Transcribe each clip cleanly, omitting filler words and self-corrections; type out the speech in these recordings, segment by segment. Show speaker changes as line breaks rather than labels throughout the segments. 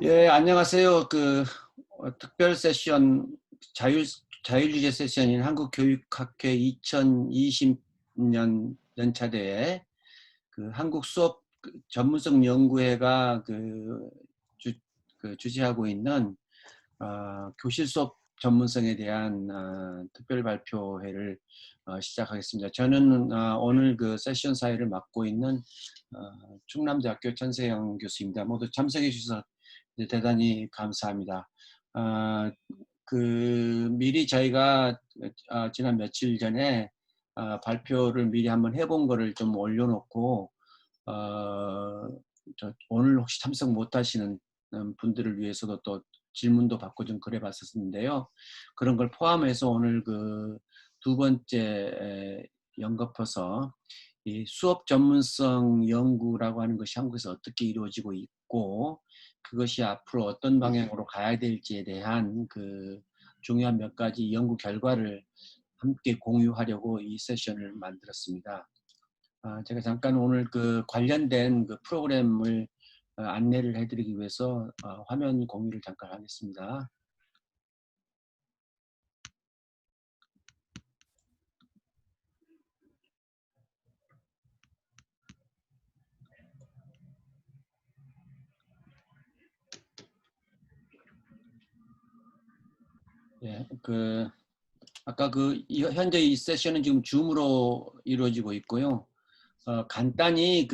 예, 안녕하세요. 특별 세션, 자율주제 세션인 한국교육학회 2020년 연차대회 한국 수업 전문성 연구회가 주재하고 있는 교실 수업 전문성에 대한 특별 발표회를 시작하겠습니다. 저는 오늘 세션 사회를 맡고 있는 충남대학교 천세영 교수입니다. 모두 참석해 주셔서 대단히 감사합니다. 어, 미리 저희가 지난 며칠 전에 발표를 미리 한번 해본 거를 좀 올려놓고 오늘 혹시 참석 못하시는 분들을 위해서도 또 질문도 받고 좀 그래 봤었는데요. 그런 걸 포함해서 오늘 두 번째 연거퍼서 이 수업 전문성 연구라고 하는 것이 한국에서 어떻게 이루어지고 있고 그것이 앞으로 어떤 방향으로 가야 될지에 대한 중요한 몇 가지 연구 결과를 함께 공유하려고 이 세션을 만들었습니다. 제가 잠깐 오늘 관련된 프로그램을 안내를 해드리기 위해서 화면 공유를 잠깐 하겠습니다. 예, 아까 현재 이 세션은 지금 줌으로 이루어지고 있고요. 간단히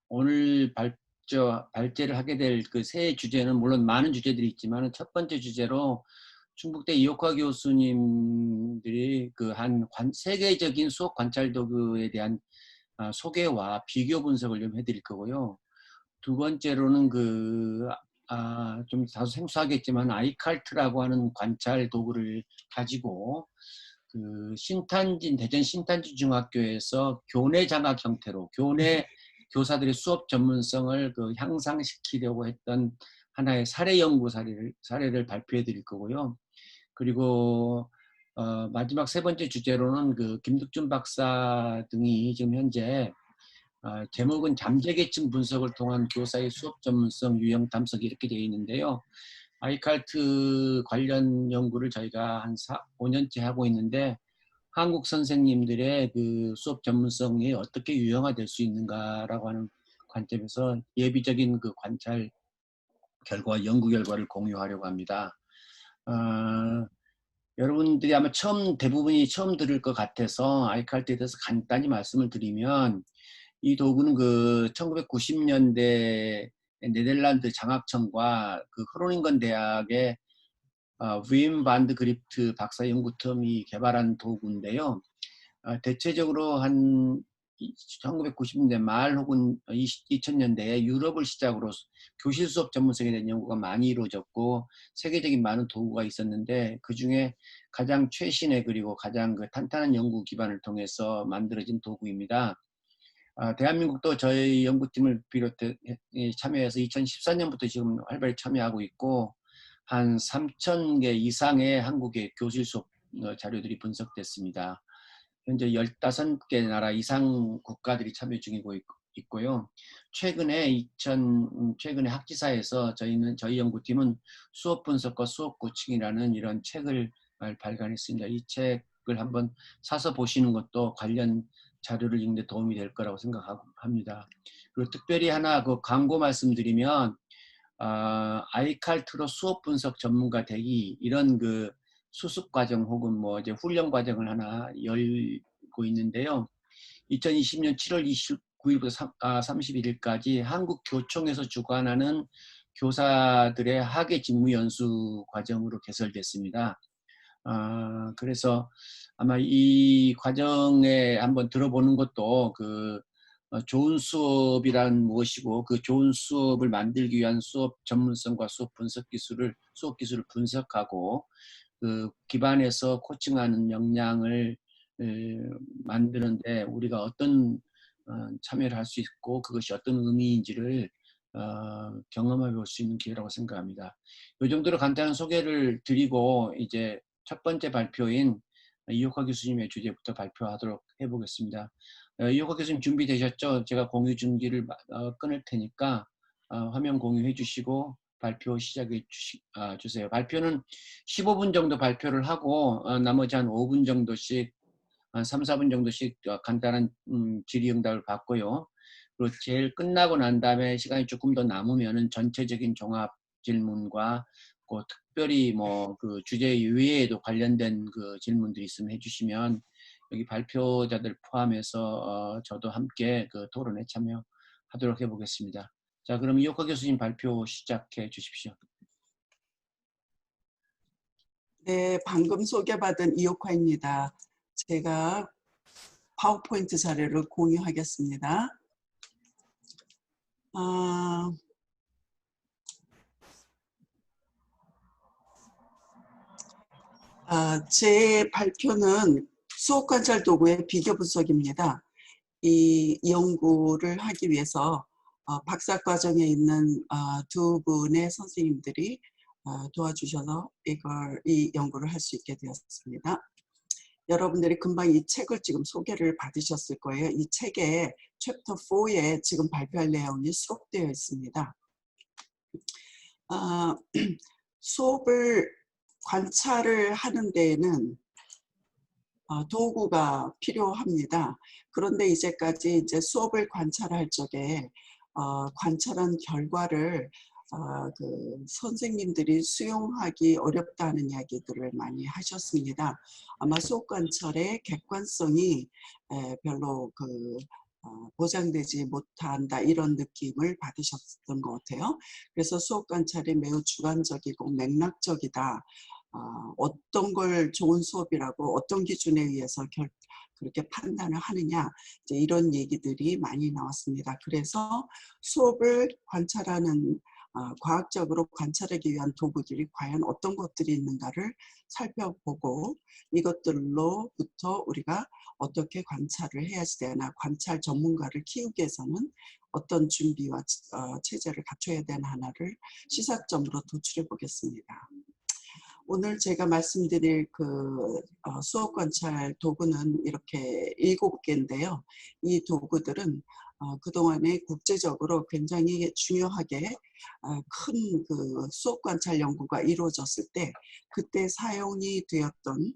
오늘 발제를 하게 될 세 주제는 물론 많은 주제들이 있지만 첫 번째 주제로 충북대 이옥화 교수님들이 세계적인 수업 관찰 도구에 대한 소개와 비교 분석을 좀 해드릴 거고요. 두 번째로는 좀 다소 생소하겠지만 아이칼트라고 하는 관찰 도구를 가지고 대전 신탄진 중학교에서 교내 장학 형태로 교내 교사들의 수업 전문성을 향상시키려고 했던 하나의 사례 연구 사례를 발표해 드릴 거고요. 그리고 마지막 세 번째 주제로는 김득준 박사 등이 지금 현재 제목은 잠재계층 분석을 통한 교사의 수업 전문성 유형 탐색 이렇게 되어 있는데요. 아이칼트 관련 연구를 저희가 한 5년째 하고 있는데 한국 선생님들의 수업 전문성이 어떻게 유형화될 수 있는가라고 하는 관점에서 예비적인 관찰 결과, 연구 결과를 공유하려고 합니다. 여러분들이 아마 대부분이 처음 들을 것 같아서 아이칼트에 대해서 간단히 말씀을 드리면 이 도구는 1990년대 네덜란드 장학청과 흐로닝건 대학의 위임 반드 그리프트 박사 연구팀이 개발한 도구인데요. 대체적으로 한 1990년대 말 혹은 2000년대에 유럽을 시작으로 교실 수업 전문성에 대한 연구가 많이 이루어졌고 세계적인 많은 도구가 있었는데 그중에 가장 최신의 그리고 가장 탄탄한 연구 기반을 통해서 만들어진 도구입니다. 대한민국도 저희 연구팀을 비롯해 참여해서 2014년부터 지금 활발히 참여하고 있고 한 3,000개 이상의 한국의 교실 수업 자료들이 분석됐습니다. 현재 15개 나라 이상 국가들이 참여 중이고 있고요. 최근에 학지사에서 저희 연구팀은 수업 분석과 수업 고칭이라는 이런 책을 발간했습니다. 이 책을 한번 사서 보시는 것도 관련 자료를 읽는 데 도움이 될 거라고 생각합니다. 그리고 특별히 하나 광고 말씀드리면 아이칼트로 수업 분석 전문가 되기 이런 수습 과정 혹은 이제 훈련 과정을 하나 열고 있는데요. 2020년 7월 29일부터 31일까지 한국교총에서 주관하는 교사들의 학예 직무 연수 과정으로 개설됐습니다. 그래서 아마 이 과정에 한번 들어보는 것도 좋은 수업이란 무엇이고 그 좋은 수업을 만들기 위한 수업 전문성과 수업 기술을 분석하고 기반에서 코칭하는 역량을 만드는데 우리가 어떤 참여를 할 수 있고 그것이 어떤 의미인지를 경험해 볼 수 있는 기회라고 생각합니다. 이 정도로 간단한 소개를 드리고 이제 첫 번째 발표인 이효화 교수님의 주제부터 발표하도록 해보겠습니다. 이효화 교수님 준비되셨죠? 제가 공유 중지를 끊을 테니까 화면 공유해 주시고 발표 시작해 주세요. 발표는 15분 정도 발표를 하고 나머지 한 5분 정도씩 한 3, 4분 정도씩 간단한 질의응답을 받고요. 그리고 제일 끝나고 난 다음에 시간이 조금 더 남으면은 전체적인 종합 질문과 그 특별히 뭐 그 주제 외에도 관련된 그 질문들이 있으면 해주시면 여기 발표자들 포함해서 저도 함께 그 토론에 참여하도록 해보겠습니다. 자, 그럼 이옥화 교수님 발표 시작해 주십시오.
네, 방금 소개받은 이옥화입니다. 제가 파워포인트 자료를 공유하겠습니다. 제 발표는 수옥관찰 도구의 비교 분석입니다. 이 연구를 하기 위해서 박사과정에 있는 두 분의 선생님들이 도와주셔서 이 연구를 할 수 있게 되었습니다. 여러분들이 금방 이 책을 지금 소개를 받으셨을 거예요. 이 책의 챕터 4에 지금 발표할 내용이 수록되어 있습니다. 수업을 관찰을 하는 데에는 도구가 필요합니다. 그런데 이제까지 수업을 관찰할 적에 관찰한 결과를 그 선생님들이 수용하기 어렵다는 이야기들을 많이 하셨습니다. 아마 수업 관찰의 객관성이 별로 보장되지 못한다 이런 느낌을 받으셨던 것 같아요. 그래서 수업 관찰이 매우 주관적이고 맥락적이다. 어떤 걸 좋은 수업이라고 어떤 기준에 의해서 그렇게 판단을 하느냐 이런 얘기들이 많이 나왔습니다. 그래서 수업을 관찰하는 과학적으로 관찰하기 위한 도구들이 과연 어떤 것들이 있는가를 살펴보고 이것들로부터 우리가 어떻게 관찰을 해야지 되나 관찰 전문가를 키우기 위해서는 어떤 준비와 체제를 갖춰야 되나 하나를 시사점으로 도출해 보겠습니다. 오늘 제가 말씀드릴 수업 관찰 도구는 이렇게 7개인데요. 이 도구들은 그동안에 국제적으로 굉장히 중요하게 큰 수업 관찰 연구가 이루어졌을 때 그때 사용이 되었던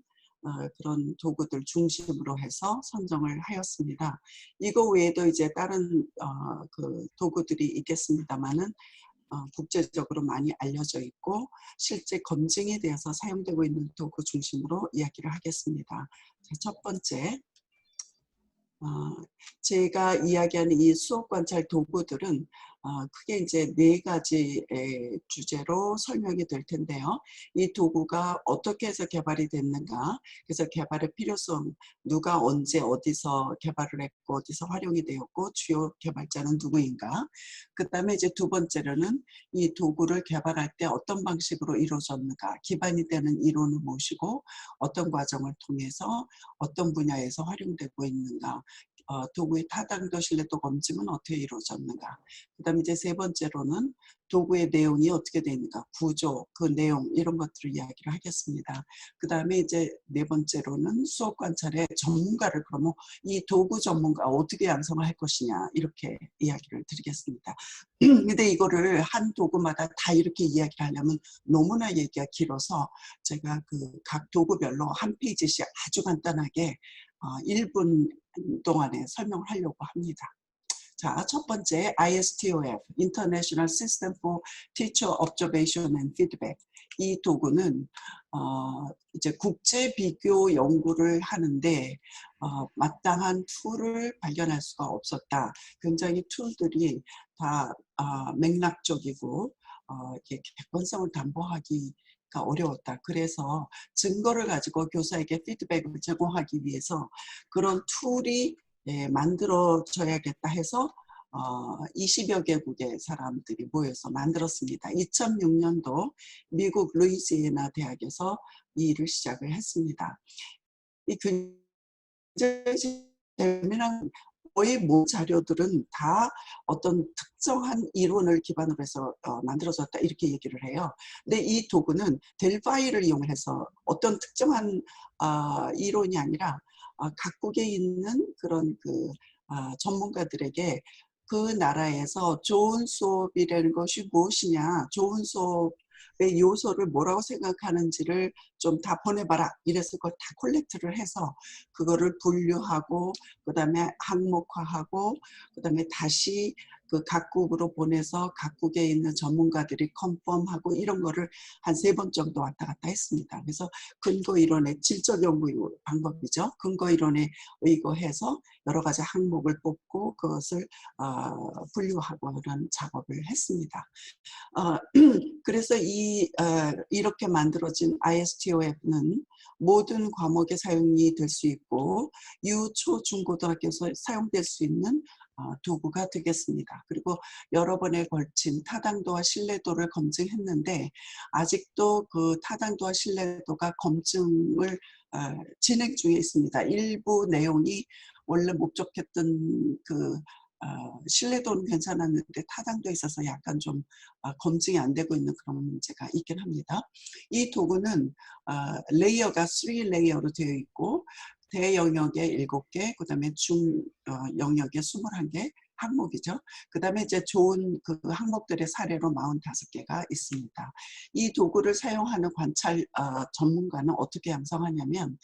그런 도구들 중심으로 해서 선정을 하였습니다. 이거 외에도 이제 다른 도구들이 있겠습니다만은 국제적으로 많이 알려져 있고 실제 검증이 되어서 사용되고 있는 도구 중심으로 이야기를 하겠습니다. 첫 번째, 제가 이야기하는 이 수업 관찰 도구들은 크게 이제 4가지의 주제로 설명이 될 텐데요. 이 도구가 어떻게 해서 개발이 됐는가, 그래서 개발의 필요성, 누가 언제 어디서 개발을 했고 어디서 활용이 되었고 주요 개발자는 누구인가. 그 다음에 이제 두 번째로는 이 도구를 개발할 때 어떤 방식으로 이루어졌는가, 기반이 되는 이론은 무엇이고 어떤 과정을 통해서 어떤 분야에서 활용되고 있는가, 도구의 타당도 신뢰도 검증은 어떻게 이루어졌는가. 그 다음에 이제 세 번째로는 도구의 내용이 어떻게 되는가, 구조, 그 내용 이런 것들을 이야기를 하겠습니다. 그 다음에 이제 네 번째로는 수업 관찰의 전문가를 그러면 이 도구 전문가 어떻게 양성을 할 것이냐 이렇게 이야기를 드리겠습니다. 근데 이거를 한 도구마다 다 이렇게 이야기를 하려면 너무나 얘기가 길어서 제가 각 도구별로 한 페이지씩 아주 간단하게 1분 동안에 설명을 하려고 합니다. 자, 첫 번째 ISTOF, International System for Teacher Observation and Feedback. 이 도구는 이제 국제 비교 연구를 하는데 마땅한 툴을 발견할 수가 없었다. 굉장히 툴들이 다 맥락적이고 이렇게 객관성을 담보하기 어려웠다. 그래서 증거를 가지고 교사에게 피드백을 제공하기 위해서 그런 툴이 만들어져야겠다 해서 20여 개국의 사람들이 모여서 만들었습니다. 2006년도 미국 루이지애나 대학에서 이 일을 시작을 했습니다. 이 굉장히 재미난 거의 모든 자료들은 다 어떤 특정한 이론을 기반으로 해서 만들어졌다 이렇게 얘기를 해요. 근데 이 도구는 델파이를 이용해서 어떤 특정한 이론이 아니라 각국에 있는 그런 전문가들에게 그 나라에서 좋은 수업이라는 것이 무엇이냐, 좋은 수업의 요소를 뭐라고 생각하는지를 좀 다 보내봐라. 이래서 그걸 다 콜렉트를 해서 그거를 분류하고 그다음에 항목화하고 그다음에 다시 그 각국으로 보내서 각국에 있는 전문가들이 컨펌하고 이런 거를 한 3번 정도 왔다 갔다 했습니다. 그래서 근거 이론의 질적 연구 방법이죠. 근거 이론에 의거해서 여러 가지 항목을 뽑고 그것을 분류하고 이런 작업을 했습니다. 그래서 이렇게 만들어진 ISTOF는 모든 과목에 사용이 될 수 있고 초, 중, 고등학교에서 사용될 수 있는 도구가 되겠습니다. 그리고 여러 번에 걸친 타당도와 신뢰도를 검증했는데 아직도 그 타당도와 신뢰도가 검증을 진행 중에 있습니다. 일부 내용이 원래 목적했던 그 신뢰도는 괜찮았는데 타당도에 있어서 약간 좀 검증이 안 되고 있는 그런 문제가 있긴 합니다. 이 도구는 레이어가 3레이어로 되어 있고 대영역에 7개, 그 다음에 중영역에 21개 항목이죠. 그 다음에 이제 좋은 그 항목들의 사례로 45개가 있습니다. 이 도구를 사용하는 관찰 전문가는 어떻게 양성하냐면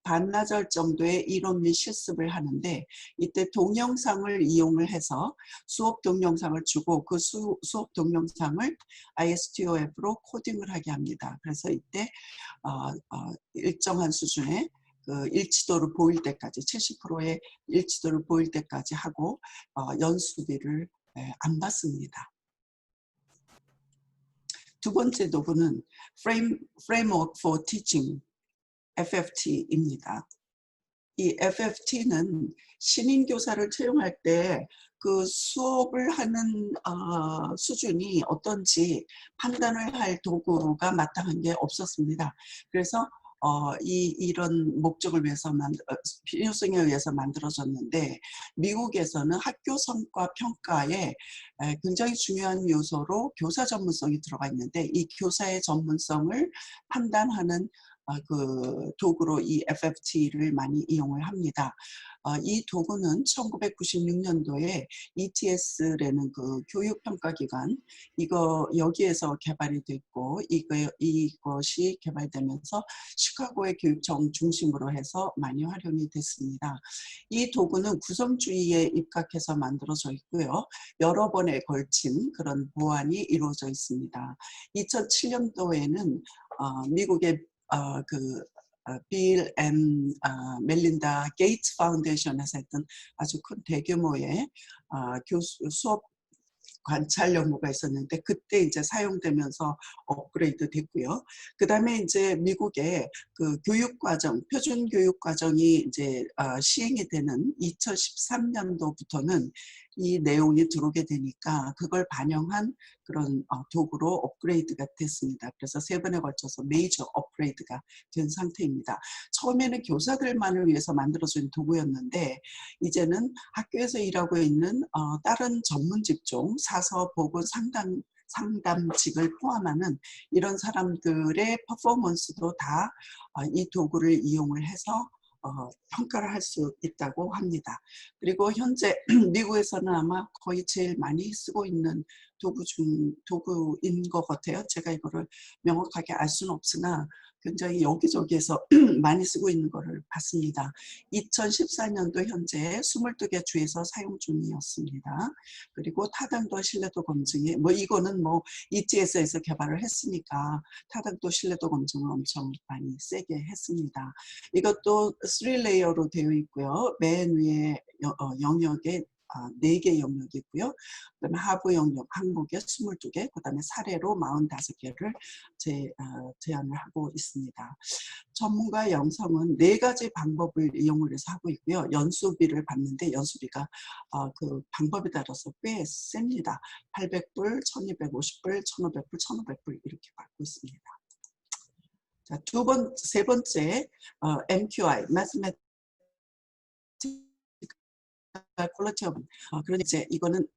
반나절 정도의 이론 및 실습을 하는데 이때 동영상을 이용을 해서 수업 동영상을 주고 그 수업 동영상을 ISTOF로 코딩을 하게 합니다. 그래서 이때 일정한 수준의 그 일치도를 보일 때까지 70%의 일치도를 보일 때까지 하고 연수비를 안 받습니다. 두 번째 도구는 Framework for Teaching, FFT입니다. 이 FFT는 신인 교사를 채용할 때 그 수업을 하는 수준이 어떤지 판단을 할 도구가 마땅한 게 없었습니다. 그래서 이런 목적을 위해서 필요성에 의해서 만들어졌는데 미국에서는 학교 성과 평가에 굉장히 중요한 요소로 교사 전문성이 들어가 있는데 이 교사의 전문성을 판단하는 그 도구로 이 FFT를 많이 이용을 합니다. 이 도구는 1996년도에 ETS라는 그 교육평가기관 여기에서 개발이 됐고 이것이 개발되면서 시카고의 교육청 중심으로 해서 많이 활용이 됐습니다. 이 도구는 구성주의에 입각해서 만들어져 있고요. 여러 번에 걸친 그런 보완이 이루어져 있습니다. 2007년도에는 미국의 빌 앤 멜린다 게이츠 파운데이션에서 했던 아주 큰 대규모의 수업 관찰 연구가 있었는데 그때 이제 사용되면서 업그레이드 됐고요. 그 다음에 이제 미국의 그 교육과정, 표준 교육과정이 이제 시행이 되는 2013년도부터는 이 내용이 들어오게 되니까 그걸 반영한 그런 도구로 업그레이드가 됐습니다. 그래서 3번에 걸쳐서 메이저 업그레이드가 된 상태입니다. 처음에는 교사들만을 위해서 만들어진 도구였는데 이제는 학교에서 일하고 있는 다른 전문 직종, 사서, 보건, 상담직을 포함하는 이런 사람들의 퍼포먼스도 다 이 도구를 이용을 해서 평가를 할 수 있다고 합니다. 그리고 현재 미국에서는 아마 거의 제일 많이 쓰고 있는 도구인 것 같아요. 제가 이거를 명확하게 알 수는 없으나 굉장히 여기저기에서 많이 쓰고 있는 것을 봤습니다. 2014년도 현재 22개 주에서 사용 중이었습니다. 그리고 타당도 신뢰도 검증이 이거는 ETS에서 개발을 했으니까 타당도 신뢰도 검증을 엄청 많이 세게 했습니다. 이것도 3레이어로 되어 있고요. 맨 위에 영역에 4개 영역이 있고요. 그다음에 하부 영역 항목에 22개, 그다음에 사례로 45개를 제안을 하고 있습니다. 전문가 양성은 4가지 방법을 이용을 해서 하고 있고요. 연수비를 받는데 연수비가 그 방법에 따라서 꽤 셉니다. 800불, 1250불, 1500불, 1500불 이렇게 받고 있습니다. 자, 세 번째 MQI, Mathematical Quality of 그러니 이제 이거는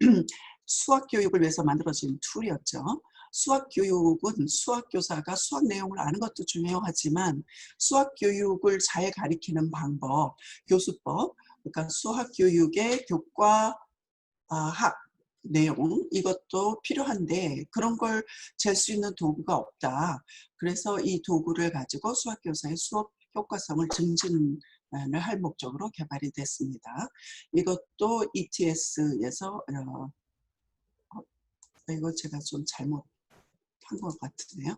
수학 교육을 위해서 만들어진 툴이었죠. 수학 교육은 수학 교사가 수학 내용을 아는 것도 중요하지만 수학 교육을 잘 가리키는 방법, 교수법, 그러니까 수학 교육의 교과 학 내용 이것도 필요한데 그런 걸 잴 수 있는 도구가 없다. 그래서 이 도구를 가지고 수학교사의 수업 효과성을 증진을 할 목적으로 개발이 됐습니다. 이것도 ETS에서 이거 제가 좀 잘못한 것 같으네요.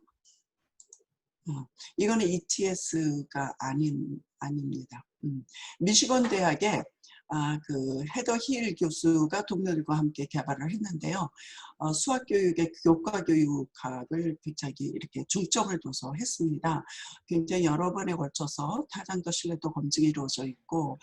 이거는 ETS가 아닙니다. 미시건 대학의 그 헤더 힐 교수가 동료들과 함께 개발을 했는데요. 수학 교육의 교과 교육학을 굉장히 이렇게 중점을 둬서 했습니다. 굉장히 여러 번에 걸쳐서 타당도 신뢰도 검증이 이루어져 있고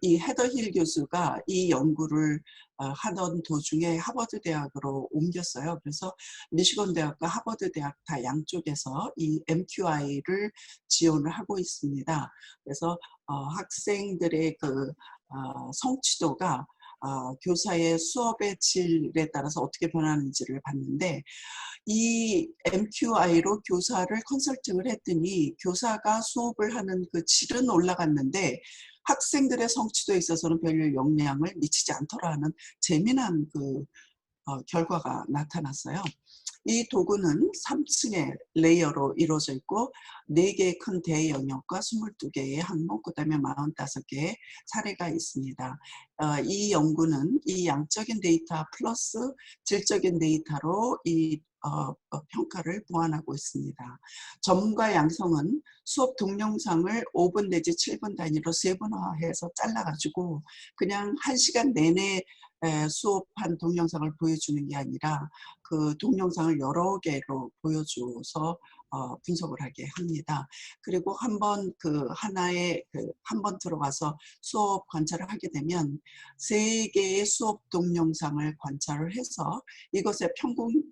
이 헤더 힐 교수가 이 연구를 하던 도중에 하버드 대학으로 옮겼어요. 그래서 미시건 대학과 하버드 대학 다 양쪽에서 이 MQI를 지원을 하고 있습니다. 그래서 학생들의 그 성취도가 교사의 수업의 질에 따라서 어떻게 변하는지를 봤는데 이 MQI로 교사를 컨설팅을 했더니 교사가 수업을 하는 그 질은 올라갔는데 학생들의 성취도에 있어서는 별 영향을 미치지 않더라는 재미난 그 결과가 나타났어요. 이 도구는 3층의 레이어로 이루어져 있고 4개의 큰 대영역과 22개의 항목, 그 다음에 45개의 사례가 있습니다. 이 연구는 이 양적인 데이터 플러스 질적인 데이터로 이 평가를 보완하고 있습니다. 전문가 양성은 수업 동영상을 5분 내지 7분 단위로 세분화해서 잘라가지고 그냥 1시간 내내 수업한 동영상을 보여주는 게 아니라 그 동영상을 여러 개로 보여줘서 분석을 하게 합니다. 그리고 한번 그 하나에 한번 들어가서 수업 관찰을 하게 되면 3개의 수업 동영상을 관찰을 해서 이것의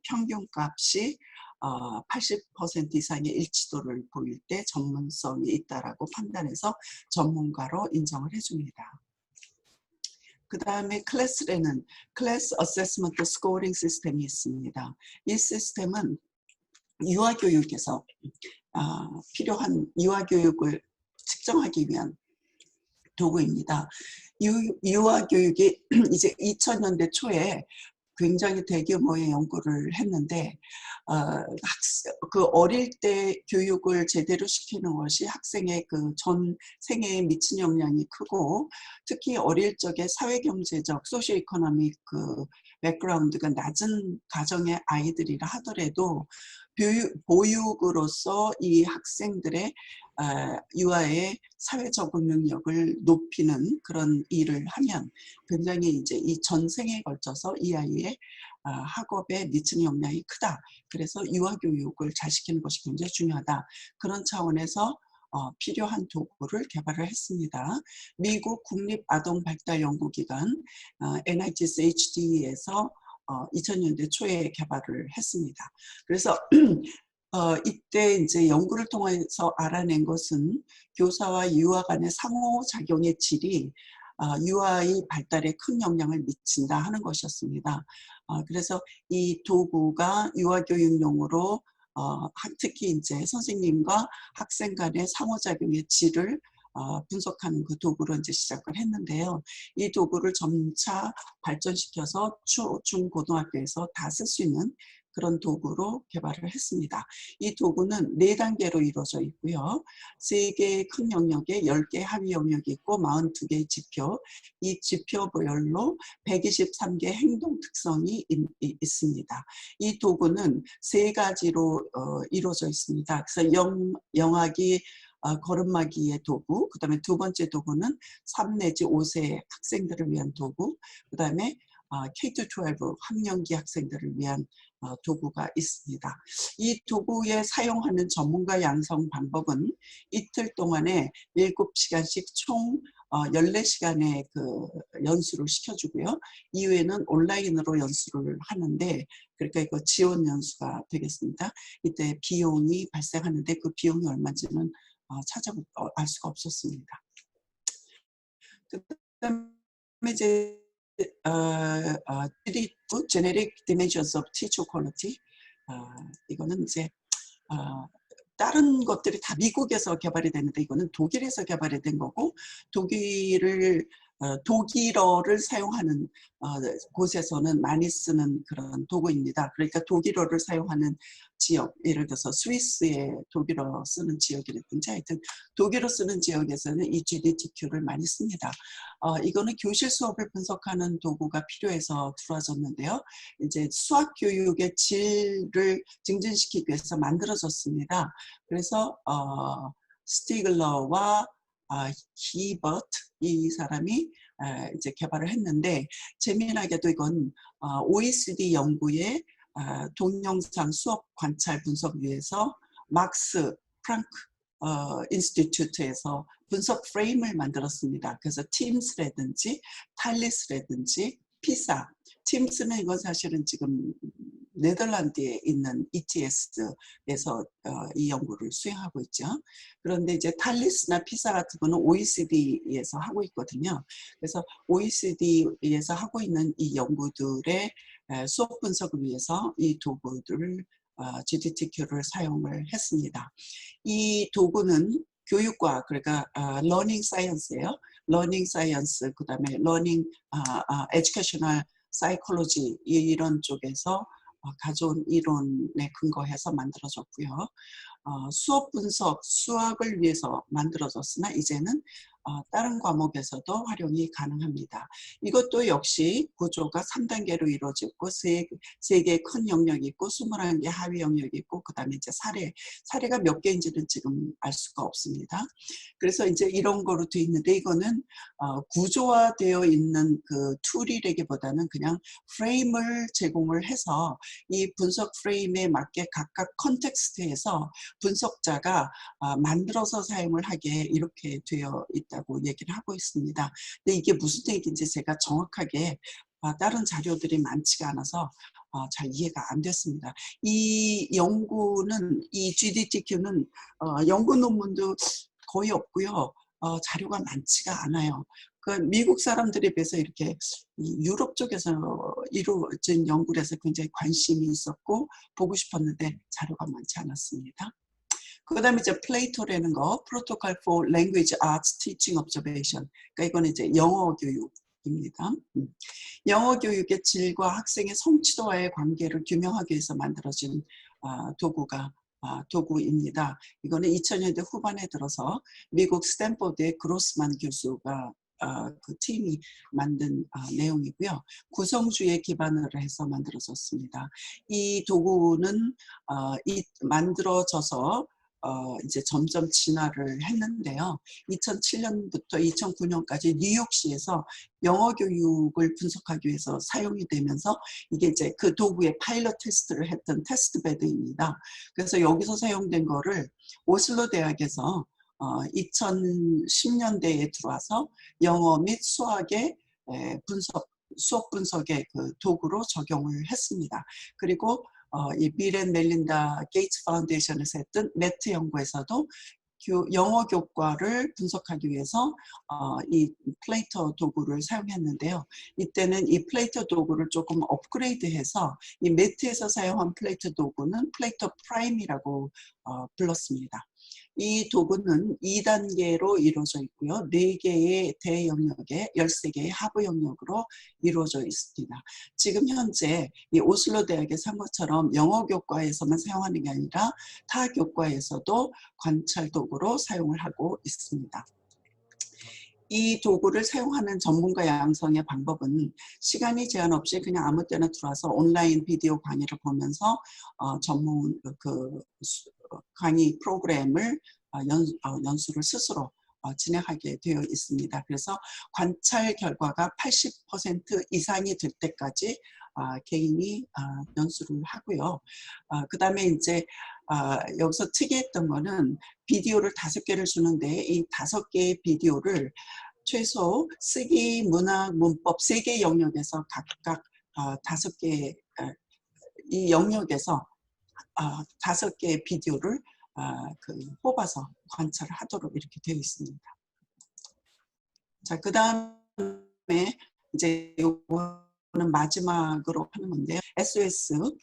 평균값이 80% 이상의 일치도를 보일 때 전문성이 있다라고 판단해서 전문가로 인정을 해줍니다. 그 다음에 클래스라는 클래스 어세스먼트 스코어링 시스템이 있습니다. 이 시스템은 유아교육에서 필요한 유아교육을 측정하기 위한 도구입니다. 유아교육이 이제 2000년대 초에 굉장히 대규모의 연구를 했는데 그 어릴 때 교육을 제대로 시키는 것이 학생의 그 전 생애에 미친 영향이 크고 특히 어릴 적에 사회경제적 소시오 이코노믹 그 백그라운드가 낮은 가정의 아이들이라 하더라도 보육으로서 이 학생들의 유아의 사회 적응 능력을 높이는 그런 일을 하면 굉장히 이제 이 전생에 걸쳐서 이 아이의 학업에 미치는 영향이 크다. 그래서 유아 교육을 잘 시키는 것이 굉장히 중요하다. 그런 차원에서 필요한 도구를 개발을 했습니다. 미국 국립아동발달연구기관 NICHD에서 2000년대 초에 개발을 했습니다. 그래서 이때 이제 연구를 통해서 알아낸 것은 교사와 유아 간의 상호작용의 질이 유아의 발달에 큰 영향을 미친다 하는 것이었습니다. 그래서 이 도구가 유아교육용으로 특히 이제 선생님과 학생 간의 상호작용의 질을 분석하는 그 도구로 이제 시작을 했는데요. 이 도구를 점차 발전시켜서 중, 고등학교에서 다 쓸 수 있는 그런 도구로 개발을 했습니다. 이 도구는 4단계로 이루어져 있고요. 3개의 큰 영역에 10개의 하위 영역이 있고 42개의 지표, 이 지표별로 123개의 행동 특성이 있습니다. 이 도구는 3가지로 이루어져 있습니다. 그래서 영하기 걸음마기의 도구, 그 다음에 2번째 도구는 3 내지 5세 학생들을 위한 도구, 그 다음에 K-12 학년기 학생들을 위한 도구가 있습니다. 이 도구에 사용하는 전문가 양성 방법은 이틀 동안에 7시간씩 총 14시간의 그 연수를 시켜주고요. 이후에는 온라인으로 연수를 하는데 그러니까 이거 지원 연수가 되겠습니다. 이때 비용이 발생하는데 그 비용이 얼마인지는 알 수가 없었습니다. 그다음에 이제 Generic Dimensions of Teacher Quality 이거는 이제 다른 것들이 다 미국에서 개발이 됐는데 이거는 독일에서 개발이 된 거고 독일을 독일어를 사용하는 곳에서는 많이 쓰는 그런 도구입니다. 그러니까 독일어를 사용하는 지역, 예를 들어서 스위스에 독일어 쓰는 지역이라든지 하여튼 독일어 쓰는 지역에서는 이 GDTQ를 많이 씁니다. 이거는 교실 수업을 분석하는 도구가 필요해서 들어와졌는데요. 이제 수학 교육의 질을 증진시키기 위해서 만들어졌습니다. 그래서 스티글러와 히버트 이 사람이 이제 개발을 했는데 재미나게도 이건 OECD 연구의 동영상 수업 관찰 분석 위해서 막스 프랑크 인스티튜트에서 분석 프레임을 만들었습니다. 그래서 팀스라든지 탈리스라든지 피사, 팀스는 이건 사실은 지금 네덜란드에 있는 ETS에서 이 연구를 수행하고 있죠. 그런데 이제 탈리스나 피사 같은 거는 OECD에서 하고 있거든요. 그래서 OECD에서 하고 있는 이 연구들의 수업 분석을 위해서 이 도구들을 GDTQ를 사용을 했습니다. 이 도구는 교육과 그러니까 러닝 사이언스예요. 러닝 사이언스 그다음에 러닝 에듀케이셔널 사이콜로지 이런 쪽에서 가져온 이론에 근거해서 만들어졌고요. 수업 분석, 수학을 위해서 만들어졌으나 이제는 다른 과목에서도 활용이 가능합니다. 이것도 역시 구조가 3단계로 이루어지고 3개의 큰 영역이 있고 21개 하위 영역이 있고 그 다음에 이제 사례가 몇 개인지는 지금 알 수가 없습니다. 그래서 이제 이런 거로 되어 있는데 이거는 구조화되어 있는 그 툴이라기보다는 그냥 프레임을 제공을 해서 이 분석 프레임에 맞게 각각 컨텍스트에서 분석자가 만들어서 사용을 하게 이렇게 되어 있다고 얘기를 하고 있습니다. 근데 이게 무슨 얘기인지 제가 정확하게 다른 자료들이 많지가 않아서 잘 이해가 안 됐습니다. 이 연구는 이 GDTQ는 연구 논문도 거의 없고요. 자료가 많지가 않아요. 그 미국 사람들에 비해서 이렇게 유럽 쪽에서 이루어진 연구라서 굉장히 관심이 있었고 보고 싶었는데 자료가 많지 않았습니다. 그 다음에 이제 플레이토라는 거, Protocol for Language Arts Teaching Observation. 그러니까 이거는 이제 영어 교육입니다. 영어 교육의 질과 학생의 성취도와의 관계를 규명하기 위해서 만들어진 도구입니다. 이거는 2000년대 후반에 들어서 미국 스탠포드의 그로스만 교수가 그 팀이 만든 내용이고요. 구성주의에 기반을 해서 만들어졌습니다. 이 도구는 만들어져서 이제 점점 진화를 했는데요. 2007년부터 2009년까지 뉴욕시에서 영어 교육을 분석하기 위해서 사용이 되면서 이게 이제 그 도구의 파일럿 테스트를 했던 테스트베드입니다. 그래서 여기서 사용된 거를 오슬로 대학에서 2010년대에 들어와서 영어 및 수학의 수업 분석의 그 도구로 적용을 했습니다. 그리고 이 빌 앤 멜린다 게이츠 파운데이션에서 했던 매트 연구에서도 영어 교과를 분석하기 위해서 이 플레이터 도구를 사용했는데요. 이때는 이 플레이터 도구를 조금 업그레이드해서 이 매트에서 사용한 플레이터 도구는 플레이터 프라임이라고 불렀습니다. 이 도구는 2단계로 이루어져 있고요. 4개의 대영역에 13개의 하부 영역으로 이루어져 있습니다. 지금 현재 이 오슬로 대학에서 한 것처럼 영어 교과에서만 사용하는 게 아니라 타 교과에서도 관찰 도구로 사용을 하고 있습니다. 이 도구를 사용하는 전문가 양성의 방법은 시간이 제한 없이 그냥 아무 때나 들어와서 온라인 비디오 강의를 보면서 전문 강의 프로그램을 연수를 스스로 진행하게 되어 있습니다. 그래서 관찰 결과가 80% 이상이 될 때까지 개인이 연수를 하고요. 그 다음에 이제 여기서 특이했던 거는 비디오를 5개를 주는데 이 5개의 비디오를 최소 쓰기, 문학, 문법 3개 영역에서 각각 5개 이 영역에서 5개의 비디오를 뽑아서 관찰을 하도록 이렇게 되어 있습니다. 자, 그 다음에 이제 요거는 마지막으로 하는 건데요. SOS는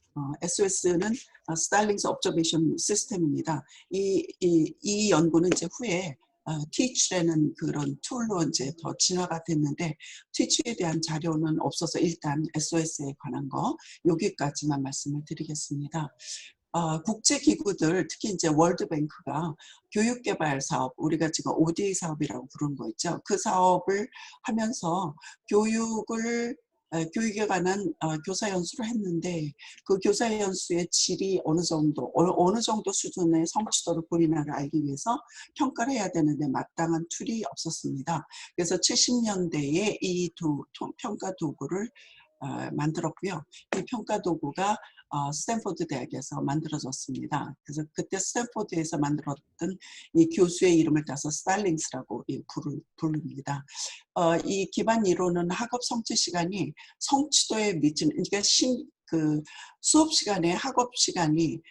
Stylings Observation System입니다. 이 연구는 이제 후에 Teach라는 그런 툴로 이제 더 진화가 됐는데 Teach에 대한 자료는 없어서 일단 SOS에 관한 거 여기까지만 말씀을 드리겠습니다. 국제기구들 특히 이제 월드뱅크가 교육개발 사업, 우리가 지금 ODA 사업이라고 부르는 거 있죠. 그 사업을 하면서 교육에 관한 교사 연수를 했는데 그 교사 연수의 질이 어느 정도 수준의 성취도를 보이나를 알기 위해서 평가를 해야 되는데 마땅한 툴이 없었습니다. 그래서 70년대에 이 평가 도구를 만들었고요. 이 평가 도구가 스탠포드 대학에서 만들어졌습니다. 그래서 그때 스탠포드에서 만들었던 이 교수의 이름을 따서 스탈링스라고 부릅니다. 이 기반 이론은 학업 성취 시간이 성취도에 미치는, 그러니까 수업 시간에 학업 시간이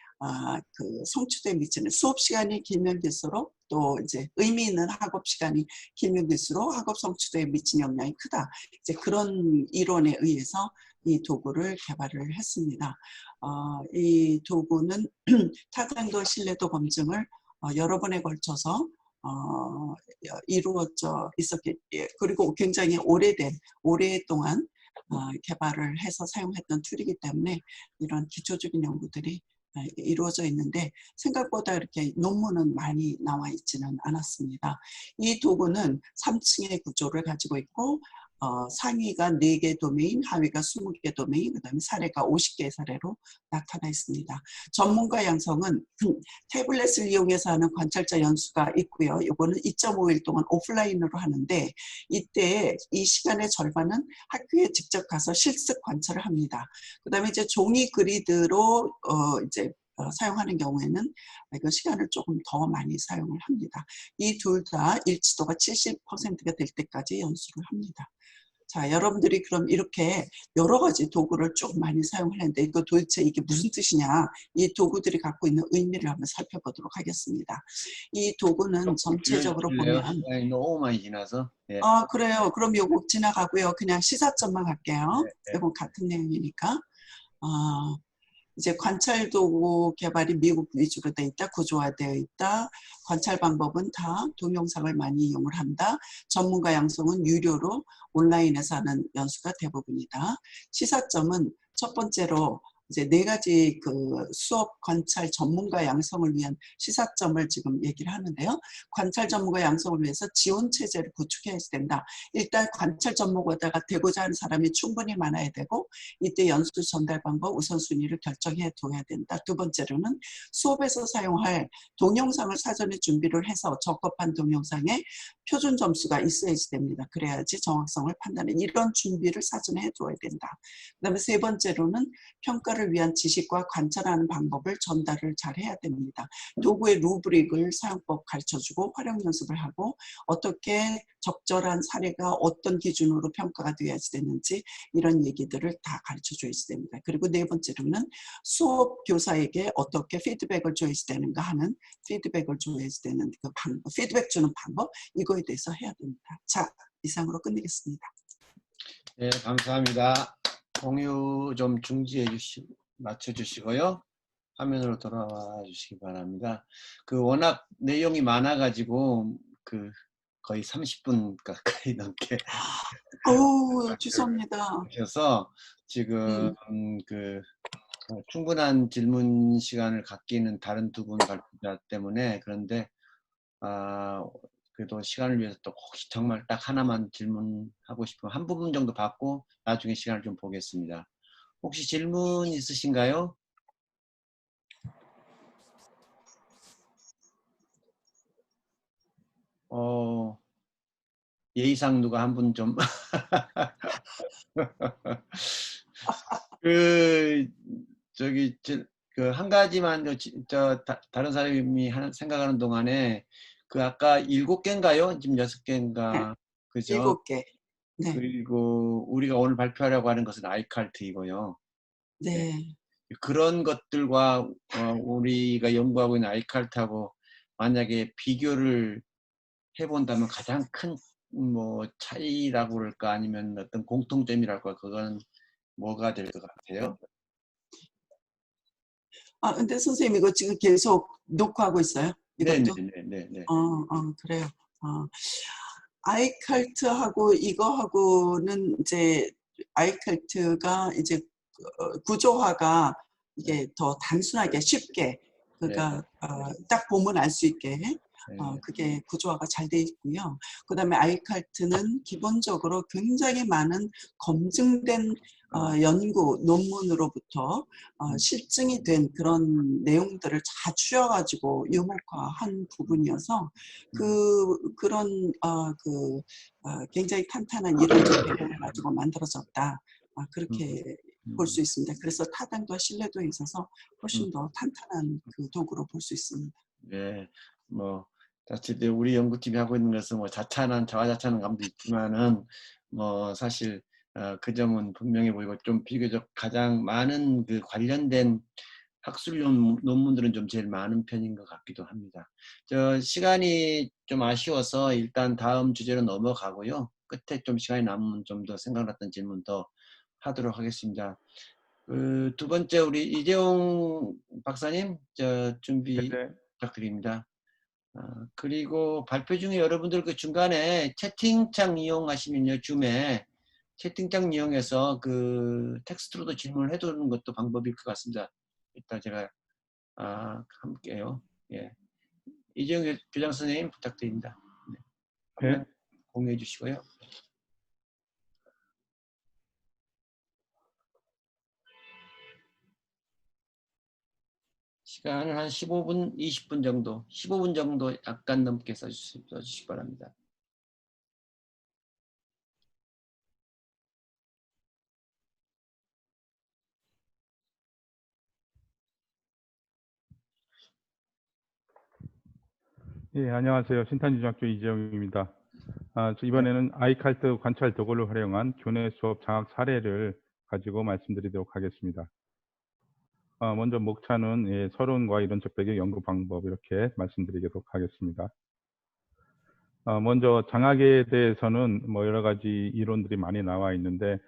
그 성취도에 미치는, 수업 시간이 길면 길수록 또 이제 의미 있는 학업 시간이 길면 길수록 학업 성취도에 미치는 영향이 크다. 이제 그런 이론에 의해서 이 도구를 개발을 했습니다. 이 도구는 타당도 신뢰도 검증을 여러 번에 걸쳐서 이루어져 있었기, 그리고 굉장히 오랫동안 개발을 해서 사용했던 툴이기 때문에 이런 기초적인 연구들이 이루어져 있는데 생각보다 이렇게 논문은 많이 나와 있지는 않았습니다. 이 도구는 3층의 구조를 가지고 있고 상위가 4개 도메인, 하위가 20개 도메인, 그 다음에 사례가 50개의 사례로 나타나 있습니다. 전문가 양성은 태블릿을 이용해서 하는 관찰자 연수가 있고요. 이거는 2.5일 동안 오프라인으로 하는데 이때 이 시간의 절반은 학교에 직접 가서 실습 관찰을 합니다. 그 다음에 이제 종이 그리드로 사용하는 경우에는 그 시간을 조금 더 많이 사용을 합니다. 이 둘 다 일치도가 70%가 될 때까지 연수를 합니다. 자, 여러분들이 그럼 이렇게 여러 가지 도구를 쭉 많이 사용하는데 이거 도대체 이게 무슨 뜻이냐? 이 도구들이 갖고 있는 의미를 한번 살펴보도록 하겠습니다. 이 도구는 전체적으로 보면
시간이 너무 많이 지나서. 네.
그래요. 그럼 요거 지나가고요. 그냥 시사점만 갈게요.
네.
이건 같은 내용이니까. 이제 관찰 도구 개발이 미국 위주로 돼 있다, 구조화되어 있다. 관찰 방법은 다 동영상을 많이 이용을 한다. 전문가 양성은 유료로 온라인에서 하는 연수가 대부분이다. 시사점은 첫 번째로 이제 4가지 그 수업 관찰 전문가 양성을 위한 시사점을 지금 얘기를 하는데요. 관찰 전문가 양성을 위해서 지원 체제를 구축해야 된다. 일단 관찰 전문가가 되고자 하는 사람이 충분히 많아야 되고 이때 연수 전달 방법 우선순위를 결정해 둬야 된다. 두 번째로는 수업에서 사용할 동영상을 사전에 준비를 해서 적합한 동영상에 표준 점수가 있어야지 됩니다. 그래야지 정확성을 판단해. 이런 준비를 사전에 해둬야 된다. 그 다음에 세 번째로는 평가를 위한 지식과 관찰하는 방법을 전달을 잘 해야 됩니다. 도구의 루브릭을 사용법 가르쳐주고 활용 연습을 하고 어떻게 적절한 사례가 어떤 기준으로 평가가 되어야지 되는지 이런 얘기들을 다 가르쳐줘야지 됩니다. 그리고 네 번째로는 수업 교사에게 어떻게 피드백을 줘야지 되는가 하는 피드백을 줘야지 되는 그 방법, 피드백 주는 방법 이거에 대해서 해야 됩니다. 자, 이상으로 끝내겠습니다.
네, 감사합니다. 공유 좀 맞춰주시고요. 화면으로 돌아와 주시기 바랍니다. 워낙 내용이 많아가지고 거의 30분 가까이 넘게
죄송합니다.
그래서 지금 충분한 질문 시간을 갖기는 다른 두 분 발표자 때문에 그런데 그래도 시간을 위해서 또 혹시 정말 딱 하나만 질문하고 싶으면 한 부분 정도 받고 나중에 시간을 좀 보겠습니다. 혹시 질문 있으신가요? 예의상 누가 한 분 좀 한 가지만 다른 사람이 생각하는 동안에 아까 7개인가요? 지금 6개인가? 그죠?
7개. 네.
그리고 우리가 오늘 발표하려고 하는 것은 아이칼트이고요.
네.
그런 것들과 우리가 연구하고 있는 아이칼트하고 만약에 비교를 해본다면 가장 큰 차이라고 그럴까 아니면 어떤 공통점이랄까 그건 뭐가 될 것 같아요?
근데 선생님 이거 지금 계속 녹화하고 있어요? 이것도?
네네네네.
그래요. 아이칼트하고 이거하고는 이제 아이칼트가 이제 구조화가
네.
이게 더 단순하게 쉽게
네.
그러니까 딱 보면 알 수 있게
네.
그게 구조화가 잘 돼 있고요. 그다음에 아이칼트는 기본적으로 굉장히 많은 검증된 연구 논문으로부터
음,
실증이 된 그런 내용들을 다 추려 가지고 유목화한 부분이어서
음,
그런 굉장히 탄탄한 이론적 배경을 가지고 만들어졌다.
음,
그렇게 볼
음,
수 있습니다. 그래서 타당과 신뢰도에 있어서
음.
훨씬 더 탄탄한 그 도구로 볼 수 있습니다.
네. 뭐 사실 이제 우리 연구팀이 하고 있는 것은 뭐 자화자찬한 감도 있지만은 뭐 사실 그 점은 분명해 보이고 좀 비교적 가장 많은 그 관련된 학술 논문들은 좀 제일 많은 편인 것 같기도 합니다. 시간이 좀 아쉬워서 일단 다음 주제로 넘어가고요. 끝에 좀 시간이 남으면 좀 더 생각났던 질문 더 하도록 하겠습니다. 그 두 번째 우리 이재용 박사님 준비
네네.
부탁드립니다. 그리고 발표 중에 여러분들 그 중간에 채팅창 이용하시면요, 줌에 채팅창 이용해서 그 텍스트로도 질문을 해두는 것도 방법일 것 같습니다. 이따 제가 함께요. 예. 이재용 교장 선생님 부탁드립니다. 네.
네.
화면 공유해 주시고요. 시간은 한 15분, 20분 정도, 15분 정도 약간 넘게 써주시기 바랍니다.
예, 안녕하세요. 신탄중학교 이재용입니다. 저 이번에는 아이칼트 관찰 도구를 활용한 교내 수업 장학 사례를 가지고 말씀드리도록 하겠습니다. 먼저 목차는 서론과 이론적 배경 연구 방법 이렇게 말씀드리도록 하겠습니다. 먼저 장학에 대해서는 뭐 여러 가지 이론들이 많이 나와 있는데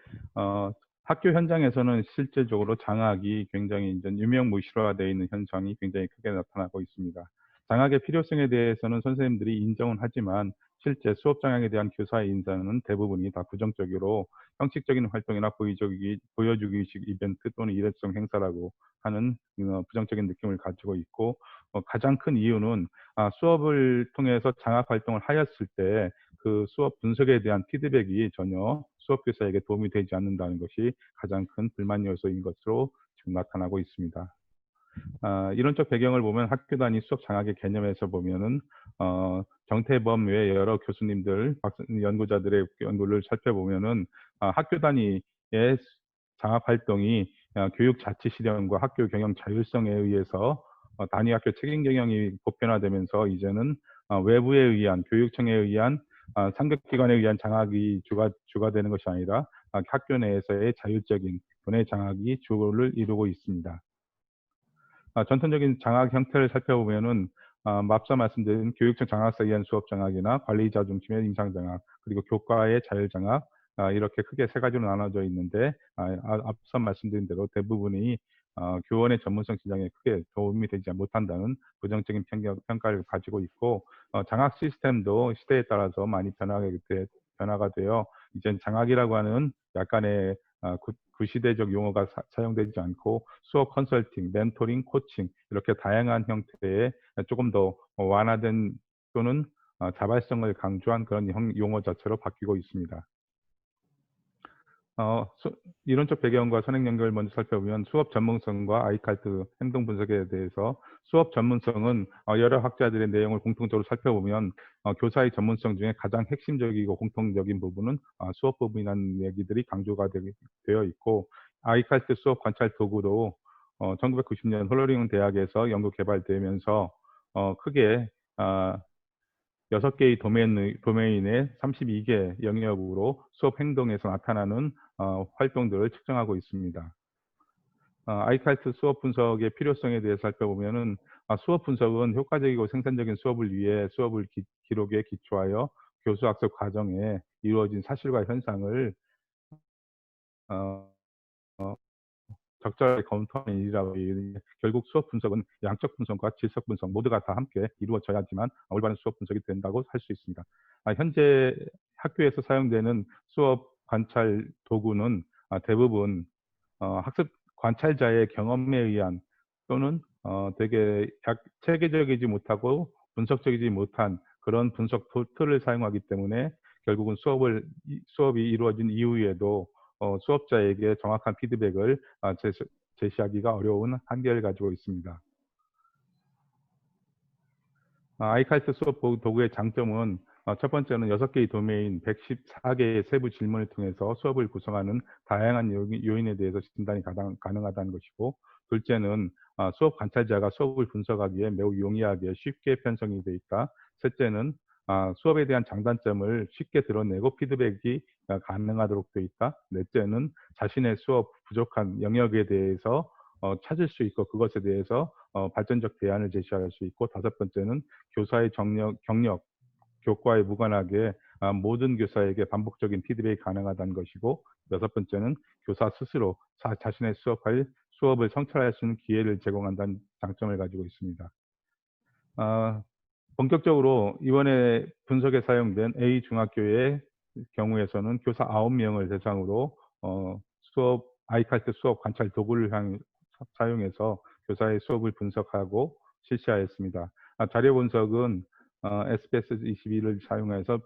학교 현장에서는 실제적으로 장학이 굉장히 이제 유명무실화되어 있는 현상이 굉장히 크게 나타나고 있습니다. 장학의 필요성에 대해서는 선생님들이 인정은 하지만 실제 수업 장학에 대한 교사의 인사는 대부분이 다 부정적으로 형식적인 활동이나 보여주기식 이벤트 또는 일회성 행사라고 하는 부정적인 느낌을 가지고 있고 가장 큰 이유는 수업을 통해서 장학 활동을 하였을 때 그 수업 분석에 대한 피드백이 전혀 수업 교사에게 도움이 되지 않는다는 것이 가장 큰 불만 요소인 것으로 지금 나타나고 있습니다. 이론적 배경을 보면 학교 단위 수업 장학의 개념에서 보면은 정태범 외 여러 교수님들, 연구자들의 연구를 살펴보면은 학교 단위의 장학 활동이 교육 자치 실현과 학교 경영 자율성에 의해서 단위 학교 책임 경영이 보편화되면서 이제는 외부에 의한 교육청에 의한 상급기관에 의한 장학이 주가 되는 것이 아니라 학교 내에서의 자율적인 교내 장학이 주를 이루고 있습니다. 전통적인 장학 형태를 살펴보면은 앞서 말씀드린 교육청 장학사에 의한 수업 장학이나 관리자 중심의 임상 장학, 그리고 교과의 자율 장학 이렇게 크게 세 가지로 나눠져 있는데 앞서 말씀드린 대로 대부분이 교원의 전문성 진장에 크게 도움이 되지 못한다는 부정적인 평가를 가지고 있고 장학 시스템도 시대에 따라서 많이 변화가 되어 이제 장학이라고 하는 약간의 구시대적 용어가 사용되지 않고 수업 컨설팅, 멘토링, 코칭 이렇게 다양한 형태의 조금 더 완화된 또는 자발성을 강조한 그런 용어 자체로 바뀌고 있습니다. 이론적 배경과 선행 연결을 먼저 살펴보면 수업 전문성과 아이칼트 행동 분석에 대해서 수업 전문성은 여러 학자들의 내용을 공통적으로 살펴보면 교사의 전문성 중에 가장 핵심적이고 공통적인 부분은 수업 부분이라는 얘기들이 강조가 되어 있고 아이칼트 수업 관찰 도구도 1990년 홀로링 대학에서 연구 개발되면서 크게 6개의 도메인의 32개 영역으로 수업 행동에서 나타나는 활동들을 측정하고 있습니다. 아이칼트 수업 분석의 필요성에 대해서 살펴보면은 수업 분석은 효과적이고 생산적인 수업을 위해 수업을 기록에 기초하여 교수학습 과정에 이루어진 사실과 현상을 적절하게 검토하는 일이라고 결국 수업 분석은 양적 분석과 질적 분석 모두가 다 함께 이루어져야지만 올바른 수업 분석이 된다고 할 수 있습니다. 현재 학교에서 사용되는 수업 관찰 도구는 대부분 학습 관찰자의 경험에 의한 또는 되게 체계적이지 못하고 분석적이지 못한 그런 분석 틀을 사용하기 때문에 결국은 수업이 이루어진 이후에도 수업자에게 정확한 피드백을 제시하기가 어려운 한계를 가지고 있습니다. 아이칼트 수업 도구의 장점은 첫 번째는 6개의 도메인 114개의 세부 질문을 통해서 수업을 구성하는 다양한 요인에 대해서 진단이 가능하다는 것이고, 둘째는 수업 관찰자가 수업을 분석하기에 매우 용이하게 쉽게 편성이 되어 있다. 셋째는 수업에 대한 장단점을 쉽게 드러내고 피드백이 가능하도록 되어 있다. 넷째는 자신의 수업 부족한 영역에 대해서 찾을 수 있고 그것에 대해서 발전적 대안을 제시할 수 있고, 다섯 번째는 교사의 경력, 교과에 무관하게 모든 교사에게 반복적인 피드백이 가능하다는 것이고, 여섯 번째는 교사 스스로 자신의 수업을 성찰할 수 있는 기회를 제공한다는 장점을 가지고 있습니다. 본격적으로 이번에 분석에 사용된 A 중학교의 경우에서는 교사 9명을 대상으로 아이칼트 수업 관찰 도구를 사용해서 교사의 수업을 분석하고 실시하였습니다. 자료 분석은 SPS 22를 사용해서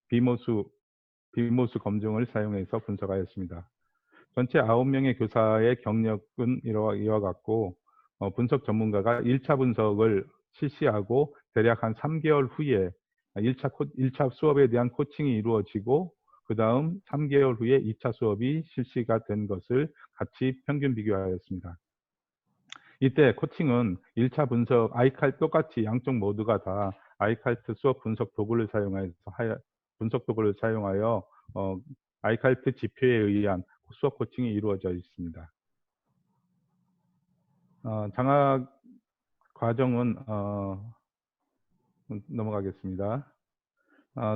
비모수 검증을 사용해서 분석하였습니다. 전체 9명의 교사의 경력은 이와 같고, 분석 전문가가 1차 분석을 실시하고 대략 한 3개월 후에 1차 수업에 대한 코칭이 이루어지고, 그 다음 3개월 후에 2차 수업이 실시가 된 것을 같이 평균 비교하였습니다. 이때 코칭은 1차 분석 똑같이 양쪽 모두가 다 아이칼트 수업 분석 도구를 사용하여 아이칼트 지표에 의한 수업 코칭이 이루어져 있습니다. 장학 과정은 넘어가겠습니다.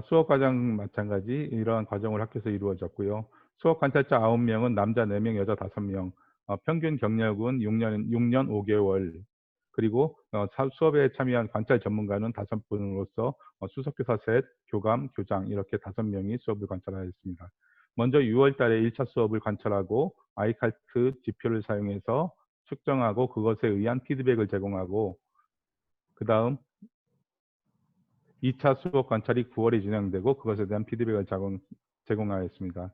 수업 과정 마찬가지 이러한 과정을 학교에서 이루어졌고요. 수업 관찰자 9명은 남자 4명, 여자 5명, 평균 경력은 6년 5개월, 그리고 수업에 참여한 관찰 전문가는 5분으로서 수석교사 셋, 교감, 교장 이렇게 5명이 수업을 관찰하였습니다. 먼저 6월 달에 1차 수업을 관찰하고 아이칼트 지표를 사용해서 측정하고 그것에 의한 피드백을 제공하고, 그 다음 2차 수업 관찰이 9월에 진행되고 그것에 대한 피드백을 제공하였습니다.